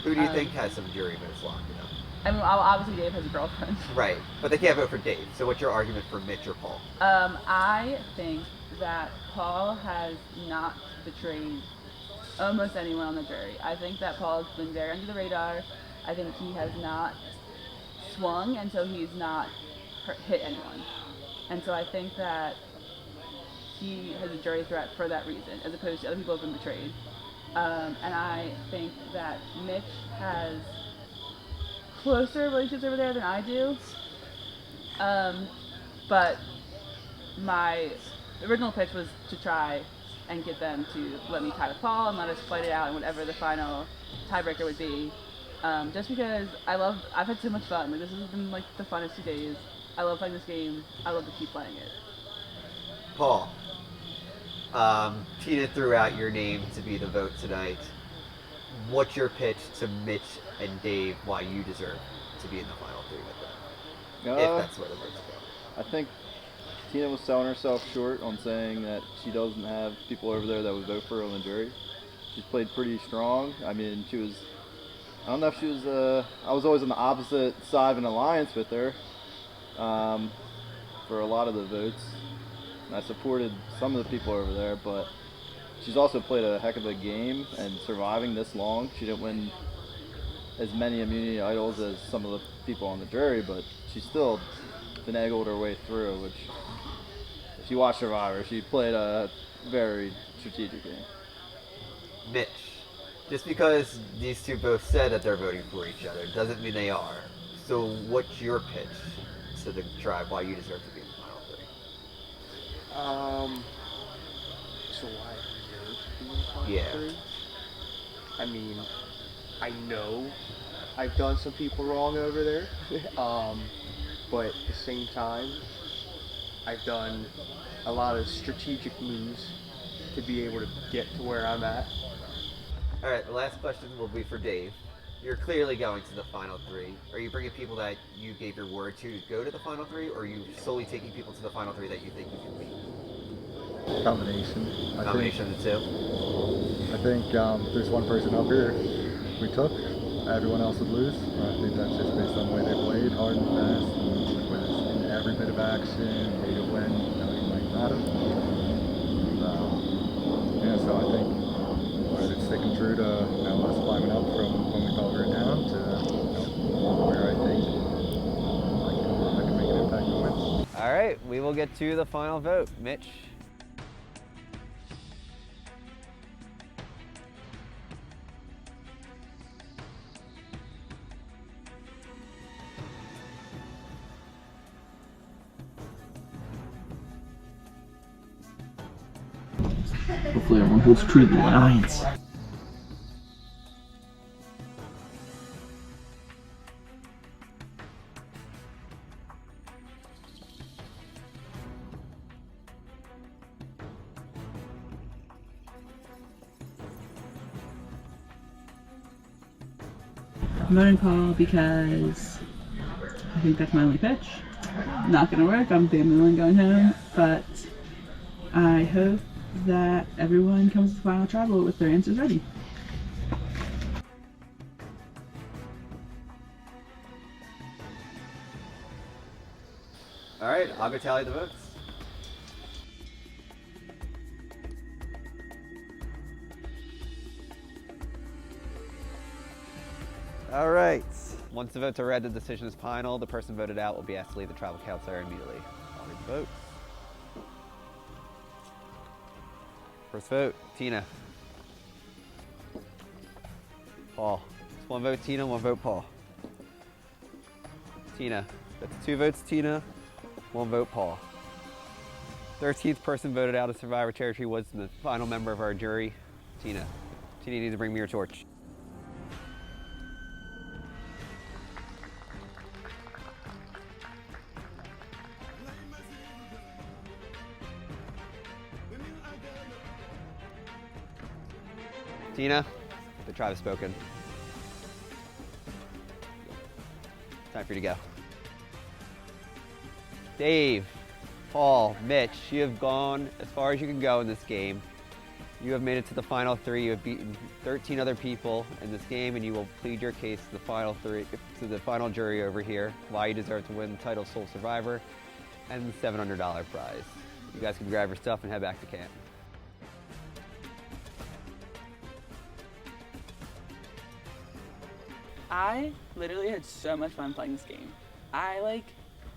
Who do you think has some jury votes locked down? I mean, obviously Dave has a girlfriend. Right, but they can't vote for Dave. So what's your argument for Mitch or Paul? I think that Paul has not betrayed almost anyone on the jury. I think that Paul's been very under the radar. I think he has not swung, and so he's not hit anyone. And so I think that he has a jury threat for that reason, as opposed to other people who have been betrayed. And I think that Mitch has closer relationships over there than I do. But my original pitch was to try and get them to let me tie with Paul and let us fight it out and whatever the final tiebreaker would be. Just because I've had so much fun. Like, this has been like the funnest 2 days. I love playing this game. I love to keep playing it. Paul, Tina threw out your name to be the vote tonight. What's your pitch to Mitch and Dave why you deserve to be in the final three with them? If that's where the votes go. I think Tina was selling herself short on saying that she doesn't have people over there that would vote for her on the jury. She's played pretty strong. I mean, I don't know if she was, I was always on the opposite side of an alliance with her for a lot of the votes. And I supported some of the people over there, but she's also played a heck of a game, and surviving this long, she didn't win as many immunity idols as some of the people on the jury, but she's still finagled her way through, which, if you watch Survivor, she played a very strategic game. Mitch, just because these two both said that they're voting for each other doesn't mean they are. So what's your pitch to the tribe why you deserve to be in the final three? So why I deserve to be in the final three? I mean, I know I've done some people wrong over there, but at the same time, I've done a lot of strategic moves to be able to get to where I'm at. All right, the last question will be for Dave. You're clearly going to the final three. Are you bringing people that you gave your word to go to the final three, or are you solely taking people to the final three that you think you can beat? Combination. Combination of the two? I think there's one person up here we took. Everyone else would lose. I think that's just based on the way they played, hard and fast, and was in every bit of action, way to win, everything like that. Yeah, so I think we're sticking true to us climbing up from when we thought we were down to where I think I can make an impact and win. All right, we will get to the final vote. Mitch? Hopefully everyone holds true to the alliance. I'm voting Paul because I think that's my only pitch. Not gonna work, I'm the only one going home, but I hope that everyone comes to the final tribal with their answers ready. All right, I'll go tally the votes. All right. Once the votes are read, the decision is final. The person voted out will be asked to leave the tribal council area immediately. I'll read the votes. First vote, Tina. Paul. It's 1 vote Tina, 1 vote Paul. Tina. That's 2 votes Tina, 1 vote Paul. 13th person voted out of Survivor Territory was the final member of our jury, Tina. Tina, you need to bring me your torch. Tina, the tribe has spoken. Time for you to go. Dave, Paul, Mitch, you have gone as far as you can go in this game. You have made it to the final 3. You have beaten 13 other people in this game, and you will plead your case to the final jury over here, why you deserve to win the title Sole Survivor and the $700 prize. You guys can grab your stuff and head back to camp. I literally had so much fun playing this game.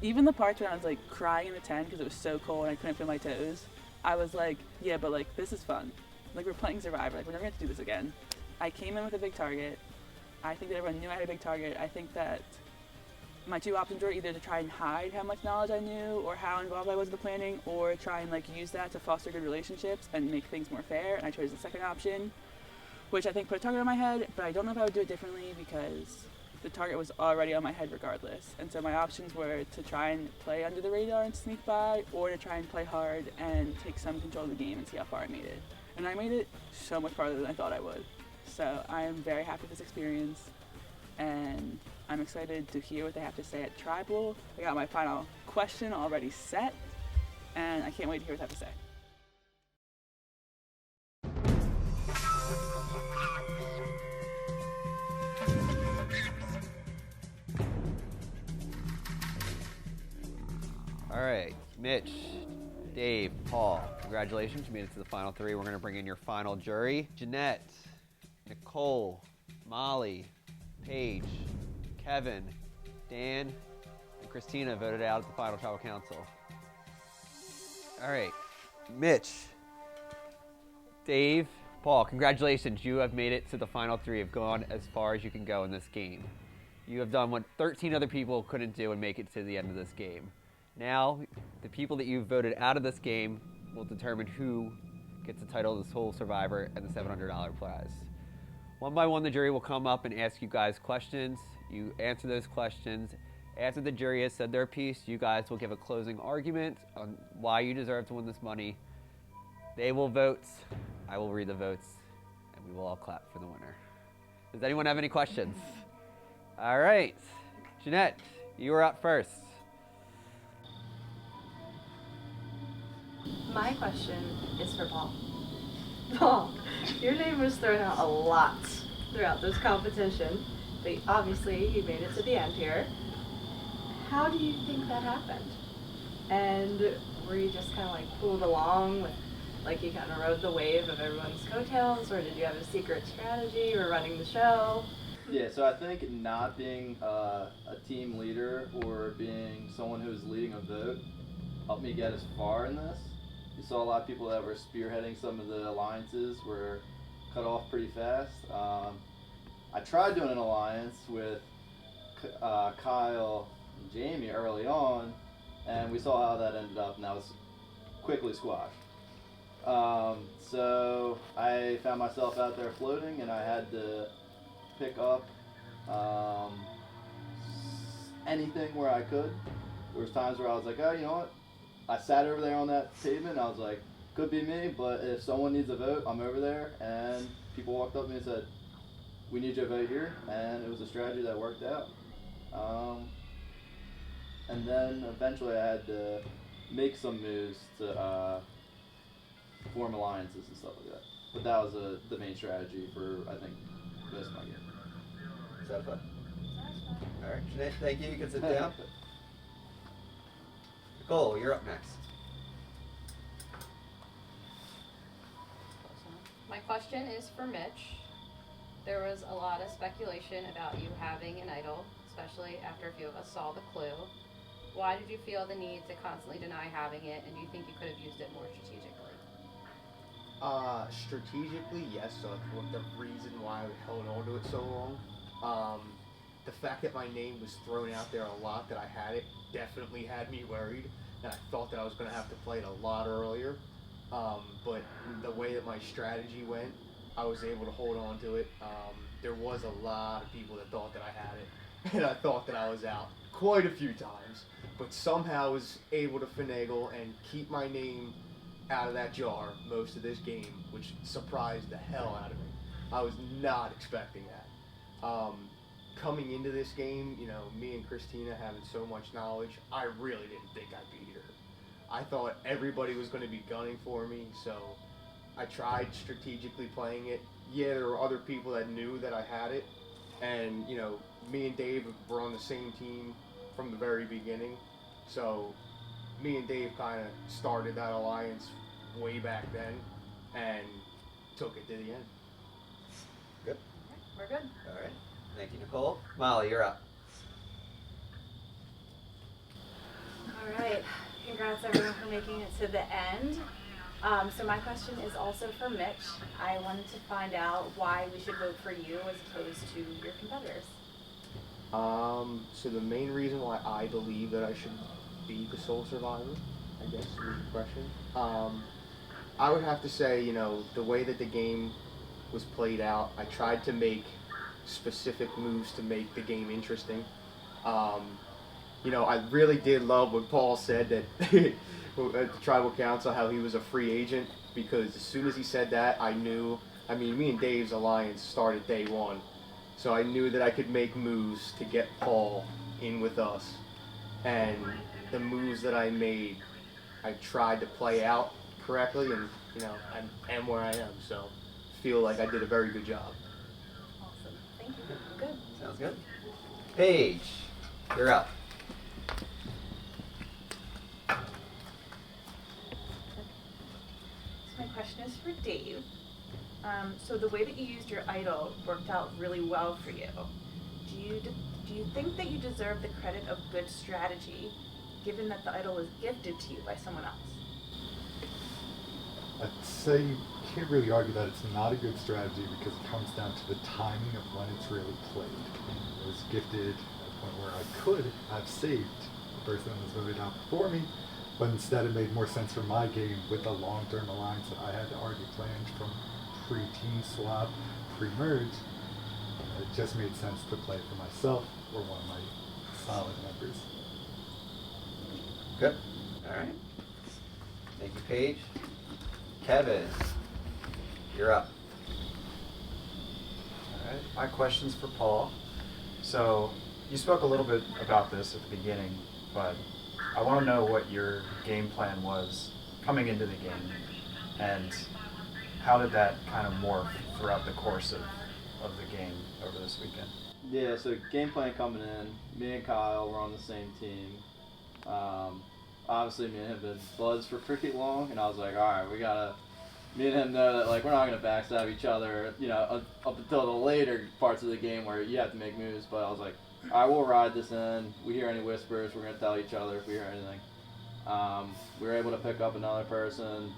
Even the parts when I was like crying in the tent because it was so cold and I couldn't feel my toes, I was like, yeah, but like this is fun. Like we're playing Survivor, like we're never gonna have to do this again. I came in with a big target. I think that everyone knew I had a big target. I think that my 2 options were either to try and hide how much knowledge I knew or how involved I was in the planning, or try and like use that to foster good relationships and make things more fair, and I chose the second option, which I think put a target on my head, but I don't know if I would do it differently because the target was already on my head regardless. And so my options were to try and play under the radar and sneak by, or to try and play hard and take some control of the game and see how far I made it. And I made it so much farther than I thought I would. So I am very happy with this experience, and I'm excited to hear what they have to say at Tribal. I got my final question already set, and I can't wait to hear what they have to say. All right, Mitch, Dave, Paul, congratulations, you made it to the final 3. We're gonna bring in your final jury. Jeanette, Nicole, Molly, Paige, Kevin, Dan, and Christina voted out at the final tribal council. All right, Mitch, Dave, Paul, congratulations, you have made it to the final 3. You've gone as far as you can go in this game. You have done what 13 other people couldn't do and make it to the end of this game. Now, the people that you voted out of this game will determine who gets the title of the Sole Survivor and the $700 prize. One by one, the jury will come up and ask you guys questions. You answer those questions. After the jury has said their piece, you guys will give a closing argument on why you deserve to win this money. They will vote. I will read the votes, and we will all clap for the winner. Does anyone have any questions? All right. Jeanette, you are up first. My question is for Paul. Paul, your name was thrown out a lot throughout this competition, but obviously you made it to the end here. How do you think that happened? And were you just kind of like pulled along with, like you kind of rode the wave of everyone's coattails, or did you have a secret strategy or running the show? Yeah, so I think not being a team leader or being someone who's leading a vote helped me get as far in this. You saw a lot of people that were spearheading some of the alliances were cut off pretty fast. I tried doing an alliance with Kyle and Jamie early on, and we saw how that ended up, and that was quickly squashed. So I found myself out there floating, and I had to pick up anything where I could. There was times where I was like, oh, you know what? I sat over there on that pavement, and I was like, could be me, but if someone needs a vote, I'm over there. And people walked up to me and said, we need your vote here, and it was a strategy that worked out. And then eventually I had to make some moves to form alliances and stuff like that. But that was the main strategy for, I think, most of my game. Is that fun? All right, Jeanette, thank you. You can sit down. Nicole, you're up next. My question is for Mitch. There was a lot of speculation about you having an idol, especially after a few of us saw the clue. Why did you feel the need to constantly deny having it, and do you think you could have used it more strategically? Strategically, yes. So that's the reason why I held on to it so long. The fact that my name was thrown out there a lot, that I had it, definitely had me worried, and I thought that I was going to have to play it a lot earlier. But the way that my strategy went, I was able to hold on to it. There was a lot of people that thought that I had it, and I thought that I was out quite a few times, but somehow was able to finagle and keep my name out of that jar most of this game, which surprised the hell out of me. I was not expecting that. Coming into this game, you know, me and Christina having so much knowledge, I really didn't think I'd beat her. I thought everybody was going to be gunning for me, so I tried strategically playing it. Yeah, there were other people that knew that I had it, and, you know, me and Dave were on the same team from the very beginning, so me and Dave kind of started that alliance way back then and took it to the end. Good. We're good. All right. Thank you, Nicole. Molly, you're up. All right. Congrats everyone for making it to the end. So my question is also for Mitch. I wanted to find out why we should vote for you as opposed to your competitors. So the main reason why I believe that I should be the sole survivor, I guess, is the question. I would have to say, you know, the way that the game was played out, I tried to make specific moves to make the game interesting. You know, I really did love what Paul said that at the tribal council, how he was a free agent, because as soon as he said that, I knew, I mean, me and Dave's alliance started day one, so I knew that I could make moves to get Paul in with us. And the moves that I made, I tried to play out correctly, and, you know, I am where I am, so feel like I did a very good job. Awesome. Thank you. Good. Sounds good. Paige, you're up. So my question is for Dave. So the way that you used your idol worked out really well for you. Do you think that you deserve the credit of good strategy, given that the idol was gifted to you by someone else? I'd say you can't really argue that it's not a good strategy because it comes down to the timing of when it's really played. It was gifted at a point where I could have saved the person that was voted out before me, but instead it made more sense for my game with a long-term alliance that I had to already planned from pre-team swap, pre-merge. It just made sense to play for myself or one of my solid members. Good. All right. Thank you, Paige. Kevin, you're up. All right. My question's for Paul. So you spoke a little bit about this at the beginning, but I want to know what your game plan was coming into the game, and how did that kind of morph throughout the course of the game over this weekend? Yeah, so game plan coming in, me and Kyle were on the same team. Obviously, me and him have been buds for pretty long, and I was like, all right, we gotta, me and him know that, like, we're not gonna backstab each other, you know, up until the later parts of the game where you have to make moves, but I was like, all right, we'll ride this in. We hear any whispers, we're gonna tell each other if we hear anything. We were able to pick up another person.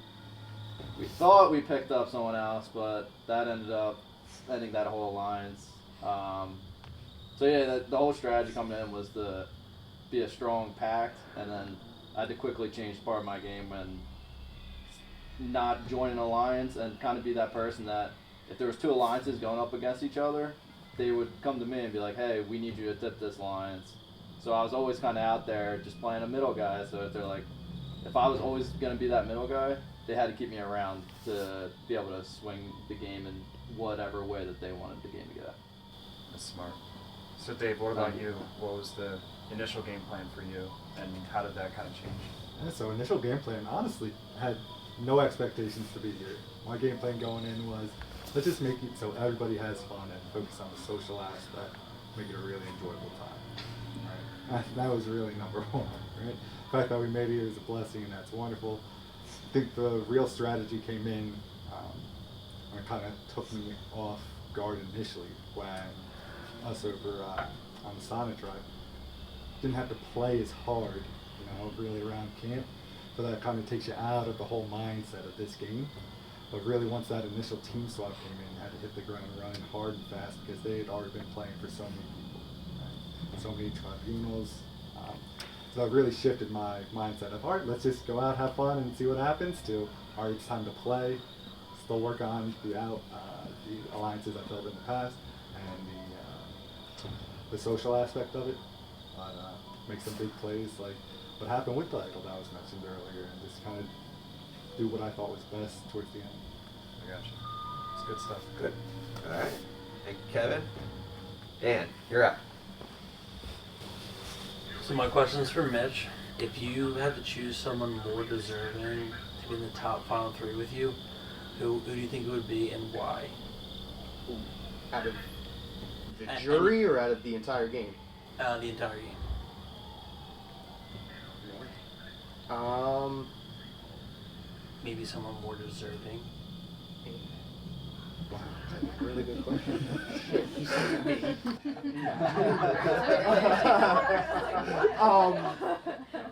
We thought we picked up someone else, but that ended up ending that whole alliance. So yeah, the whole strategy coming in was to be a strong pact, and then I had to quickly change part of my game and not join an alliance and kind of be that person that if there was two alliances going up against each other, they would come to me and be like, hey, we need you to tip this alliance. So I was always kind of out there just playing a middle guy, so if they're like, if I was always going to be that middle guy, they had to keep me around to be able to swing the game in whatever way that they wanted the game to go. That's smart. So Dave, what about you? What was the initial game plan for you, and how did that kind of change? Yeah, so initial game plan, honestly, had no expectations to be here. My game plan going in was, let's just make it so everybody has fun and focus on the social aspect, make it a really enjoyable time. Right. That was really number one, right? The fact that we made it is a blessing, and that's wonderful. I think the real strategy came in, and it kind of took me off guard initially when us over on the Sonic Drive didn't have to play as hard, really around camp. So that kind of takes you out of the whole mindset of this game. But really, once that initial team swap came in, you had to hit the ground running hard and fast because they had already been playing for so many people, right? So many tribunals. So it really shifted my mindset of, all right, let's just go out, have fun, and see what happens, to, all right, it's time to play, still work on the alliances I built in the past, and the social aspect of it, but make some big plays like what happened with the idol that was mentioned earlier, and just kind of do what I thought was best towards the end. I got you. It's good stuff. Good. All right. Thank you, Kevin. Dan, you're up. So my question's for Mitch. If you had to choose someone more deserving to be in the top final three with you, who do you think it would be and why? Out of the jury or out of the entire game? The entire game. Maybe someone more deserving. Really good question.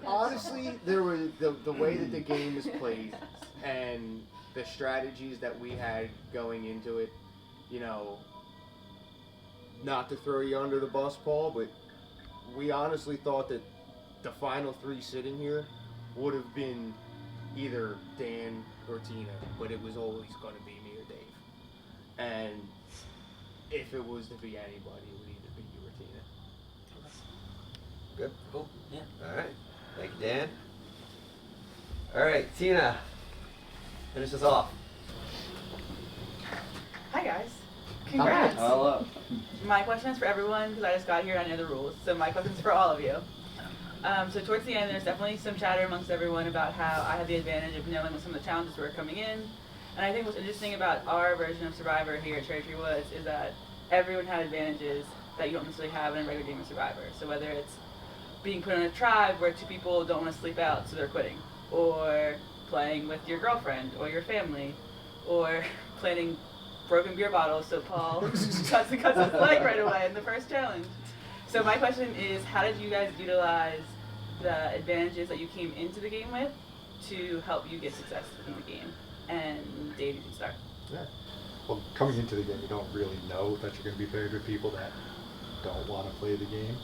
Honestly, there was the way that the game is played and the strategies that we had going into it. Not to throw you under the bus, Paul, but we honestly thought that the final three sitting here would have been either Dan or Tina, but it was always going to be me or Dave. And if it was to be anybody, it would either be you or Tina. Good. Cool. Yeah. All right. Thank you, Dan. All right, Tina, finish us off. Hi guys. Congrats. Hello. My question is for everyone because I just got here and I know the rules. So my question is for all of you. So towards the end, there's definitely some chatter amongst everyone about how I had the advantage of knowing what some of the challenges were coming in. And I think what's interesting about our version of Survivor here at Cherry Tree Woods is that everyone had advantages that you don't necessarily have in a regular game of Survivor. So whether it's being put on a tribe where two people don't want to sleep out so they're quitting, or playing with your girlfriend or your family, or planning broken beer bottles so Paul cuts his leg right away in the first challenge. So my question is, how did you guys utilize the advantages that you came into the game with to help you get success in the game? And Dave, you can start. Yeah. Well, coming into the game, you don't really know that you're going to be paired with people that don't want to play the game.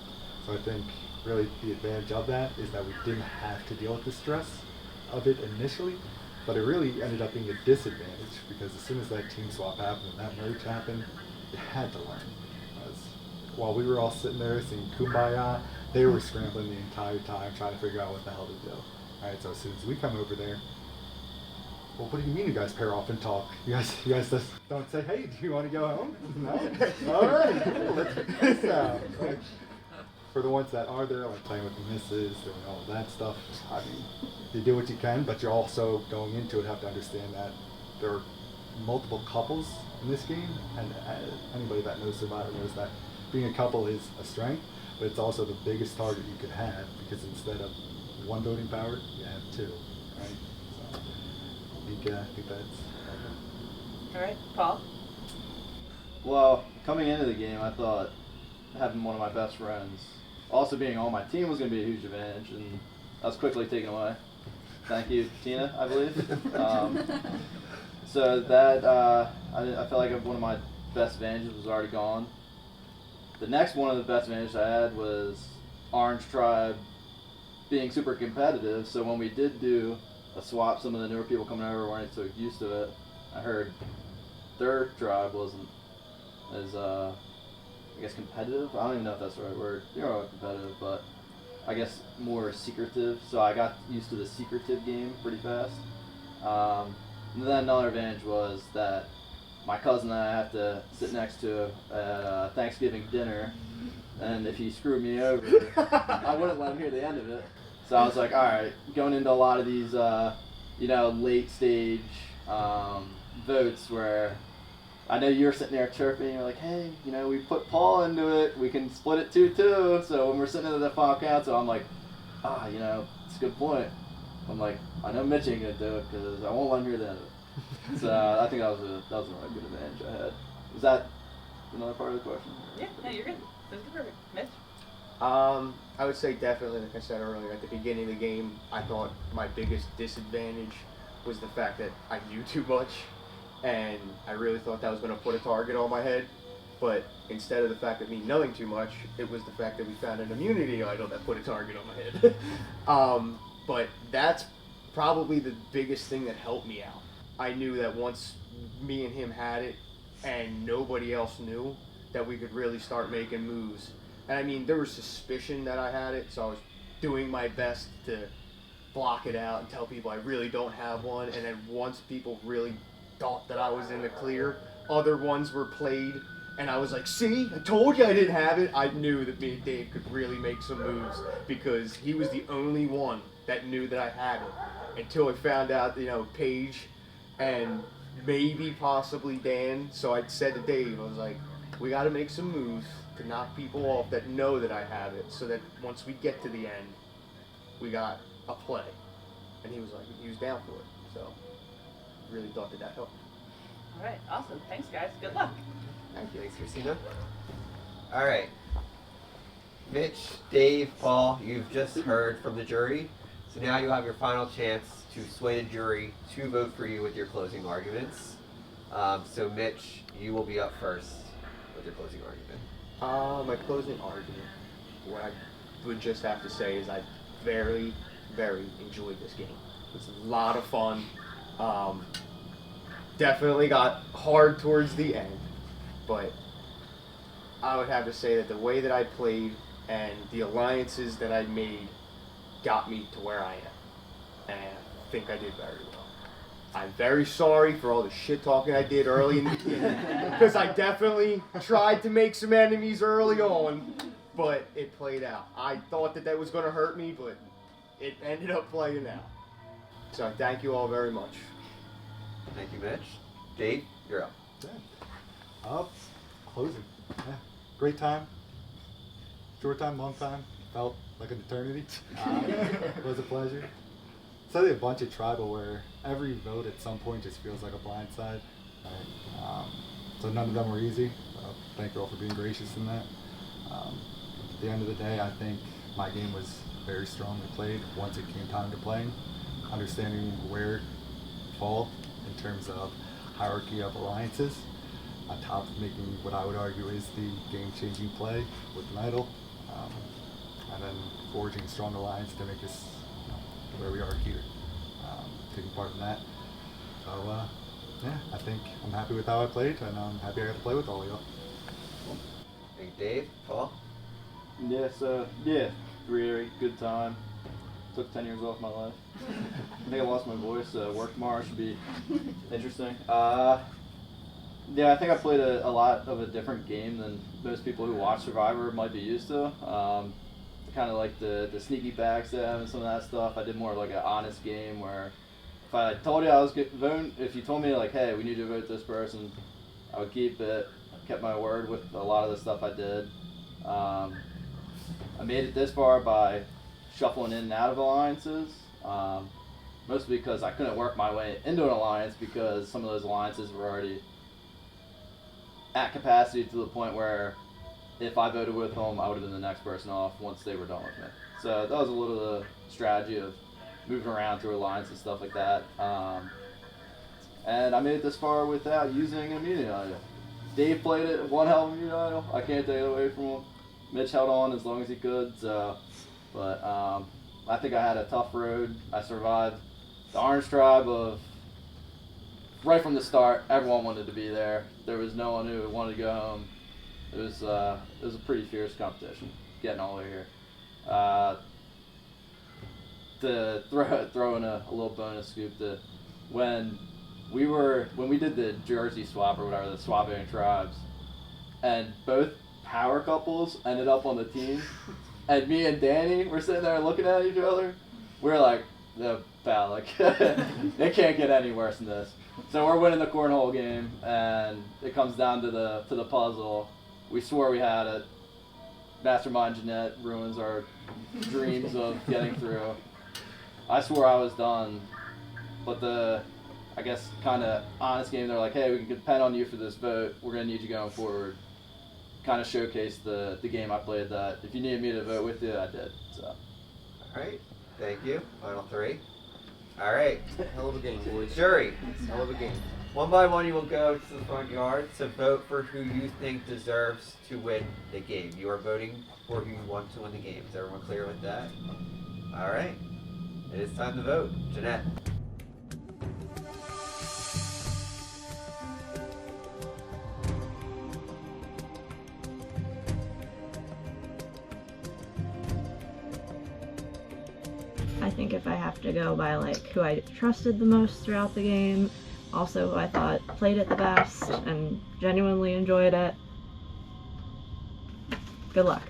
So I think really the advantage of that is that we didn't have to deal with the stress of it initially, but it really ended up being a disadvantage because as soon as that team swap happened and that merge happened, you had to learn. While we were all sitting there singing Kumbaya, they were scrambling the entire time trying to figure out what the hell to do. Alright, so as soon as we come over there, well, what do you mean you guys pair off and talk? You guys just don't say, hey, do you want to go home? No? Alright, let's figure this out. Like, for the ones that are there, like playing with the misses, doing all of that stuff, I mean, you do what you can, but you're also going into it have to understand that there are multiple couples in this game, and anybody that knows Survivor knows that being a couple is a strength, but it's also the biggest target you could have because instead of one voting power, you have two, right? So I think that's... All right, Paul? Well, coming into the game, I thought having one of my best friends also being on my team was going to be a huge advantage, and that was quickly taken away. Thank you, Tina, I believe. So that, I felt like one of my best advantages was already gone. The next one of the best advantages I had was Orange Tribe being super competitive, so when we did do a swap, some of the newer people coming over weren't so used to it. I heard their tribe wasn't as, I guess, competitive. I don't even know if that's the right word. They're all competitive, but I guess more secretive, so I got used to the secretive game pretty fast. And then another advantage was that my cousin and I have to sit next to at Thanksgiving dinner, and if he screwed me over, I wouldn't let him hear the end of it. So I was like, all right, going into a lot of these, late stage votes where I know you were sitting there chirping, you're like, hey, you know, we put Paul into it, we can split it 2-2, so when we're sitting in the final council, I'm like, you know, it's a good point. I'm like, I know Mitch ain't gonna do it, because I won't let him hear the end of it. So I think that was a really good advantage I had. Was that another part of the question? Yeah, no, you're good. That's perfect. Mitch? I would say definitely, like I said earlier, at the beginning of the game, I thought my biggest disadvantage was the fact that I knew too much, and I really thought that was going to put a target on my head. But instead of the fact of me knowing too much, it was the fact that we found an immunity idol that put a target on my head. But that's probably the biggest thing that helped me out. I knew that once me and him had it, and nobody else knew, that we could really start making moves. And I mean, there was suspicion that I had it, so I was doing my best to block it out and tell people I really don't have one. And then once people really thought that I was in the clear, other ones were played, and I was like, see, I told you I didn't have it. I knew that me and Dave could really make some moves because he was the only one that knew that I had it. Until I found out, you know, Paige and maybe possibly Dan. So I said to Dave, I was like, we got to make some moves to knock people off that know that I have it, so that once we get to the end, we got a play. And he was like, he was down for it. So really thought that helped. All right, awesome. Thanks, guys. Good luck. Thank you. Thanks, Christina. All right. Mitch, Dave, Paul, you've just heard from the jury. So now you have your final chance to sway the jury to vote for you with your closing arguments. So Mitch, you will be up first with your closing argument. My closing argument, what I would just have to say is I very, very enjoyed this game. It was a lot of fun. Definitely got hard towards the end, but I would have to say that the way that I played and the alliances that I made got me to where I am. And I think I did very well. I'm very sorry for all the shit talking I did early in the beginning, because I definitely tried to make some enemies early on, but it played out. I thought that was going to hurt me, but it ended up playing out. So thank you all very much. Thank you, Mitch. Dave, you're up. Up, closing. Yeah, great time. Short time, long time. Felt like an eternity. It was a pleasure. It's like a bunch of tribal where every vote at some point just feels like a blindside. Right? So none of them were easy. Thank you all for being gracious in that. At the end of the day, I think my game was very strongly played once it came time to playing. Understanding where to fall in terms of hierarchy of alliances, on top of making what I would argue is the game-changing play with an idol, and then forging a strong alliance to make us where we are here, taking part in that. So yeah, I think I'm happy with how I played, and I'm happy I got to play with all of y'all. Thank you, Dave. Paul? Yeah, so, very good time. Took 10 years off my life. I think I lost my voice. Work tomorrow should be interesting. Yeah, I think I played a lot of a different game than most people who watch Survivor might be used to. Kind of like the sneaky backstab and some of that stuff. I did more of like an honest game where if I told you I was voting, if you told me like, hey, we need to vote this person, I would keep it. I kept my word with a lot of the stuff I did. I made it this far by shuffling in and out of alliances, mostly because I couldn't work my way into an alliance because some of those alliances were already at capacity to the point where if I voted with them, I would have been the next person off once they were done with me. So that was a little of the strategy of moving around through alliance and stuff like that. And I made it this far without using an immunity idol. Dave played it one hell of an immunity idol. I can't take it away from him. Mitch held on as long as he could. So, but I think I had a tough road. I survived the Orange Tribe of right from the start. Everyone wanted to be there. There was no one who wanted to go home. It was a pretty fierce competition getting all the way here. To throw in a little bonus scoop, when we did the Jersey swap or whatever, the swapping tribes, and both power couples ended up on the team, and me and Danny were sitting there looking at each other. We were like, no, pal, like it can't get any worse than this. So we're winning the cornhole game, and it comes down to the puzzle. We swore we had it. Mastermind Jeanette ruins our dreams of getting through. I swore I was done, but I guess kind of honest game, they're like, hey, we can depend on you for this vote. We're going to need you going forward. Kind of showcased the game I played, that if you needed me to vote with you, I did. So. All right. Thank you. Final three. All right. Hell of a game, boys. Jury. Hell of a game. One by one, you will go to the front yard to vote for who you think deserves to win the game. You are voting for who you want to win the game. Is everyone clear with that? All right. It is time to vote. Jeanette. I think if I have to go by like who I trusted the most throughout the game, also who I thought played it the best and genuinely enjoyed it, good luck.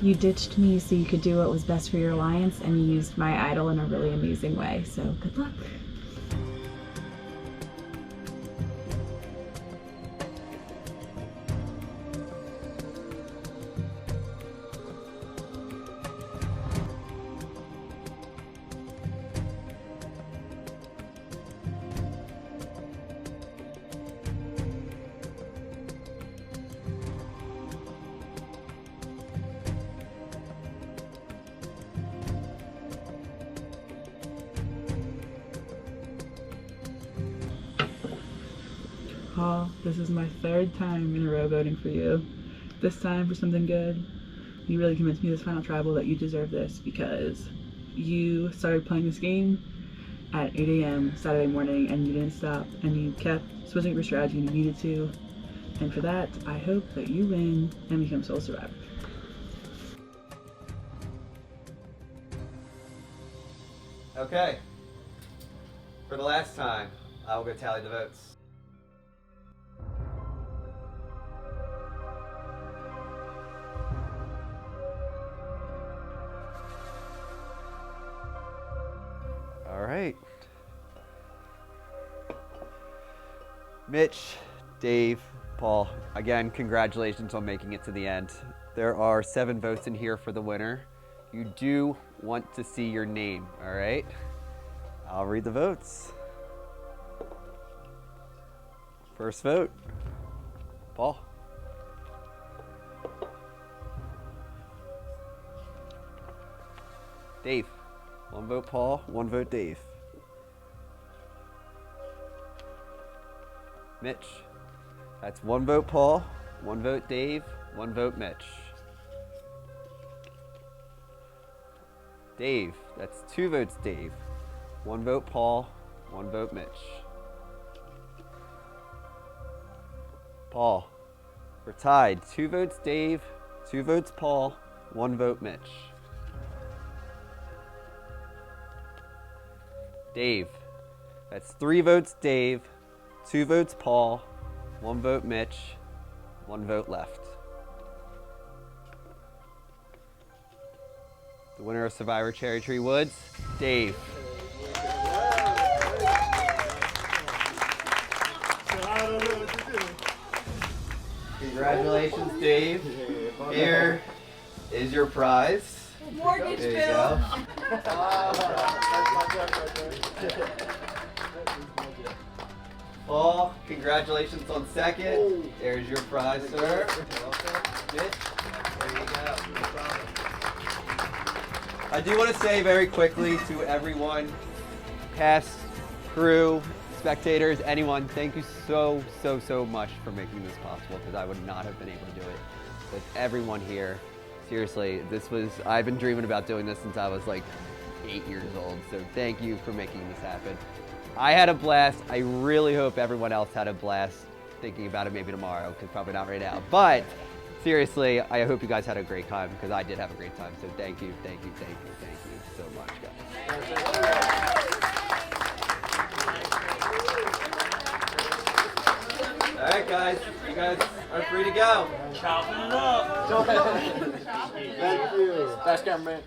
You ditched me so you could do what was best for your alliance, and you used my idol in a really amusing way, so good luck. Paul, this is my third time in a row voting for you. This time for something good. You really convinced me this final tribal that you deserve this, because you started playing this game at 8 a.m. Saturday morning and you didn't stop, and you kept switching your strategy when you needed to. And for that, I hope that you win and become sole survivor. Okay. For the last time, I will go tally the votes. All right. Mitch, Dave, Paul, again, congratulations on making it to the end. There are 7 votes in here for the winner. You do want to see your name, all right? I'll read the votes. First vote, Paul. Dave. 1 vote Paul, 1 vote Dave. Mitch. That's 1 vote Paul, 1 vote Dave, 1 vote Mitch. Dave. That's 2 votes Dave. 1 vote Paul, 1 vote Mitch. Paul. We're tied. 2 votes Dave, 2 votes Paul, 1 vote Mitch. Dave. That's 3 votes Dave, 2 votes Paul, 1 vote Mitch, 1 vote left. The winner of Survivor Cherry Tree Woods, Dave. Congratulations, Dave. Here is your prize. Mortgage There you bill. Paul, congratulations on second. There's your prize, sir. Mitch, there you go. I do want to say very quickly to everyone, Cast, crew, spectators, anyone, thank you so much for making this possible, because I would not have been able to do it with everyone here. Seriously, I've been dreaming about doing this since I was like 8 years old, so thank you for making this happen. I had a blast. I really hope everyone else had a blast thinking about it maybe tomorrow, because probably not right now. But seriously, I hope you guys had a great time, because I did have a great time. So thank you so much, guys. right, guys. You guys are free to go. Chopping it up. Thank you. Best cameraman.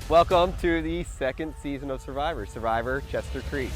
Welcome to the second season of Survivor, Survivor Chester Creek.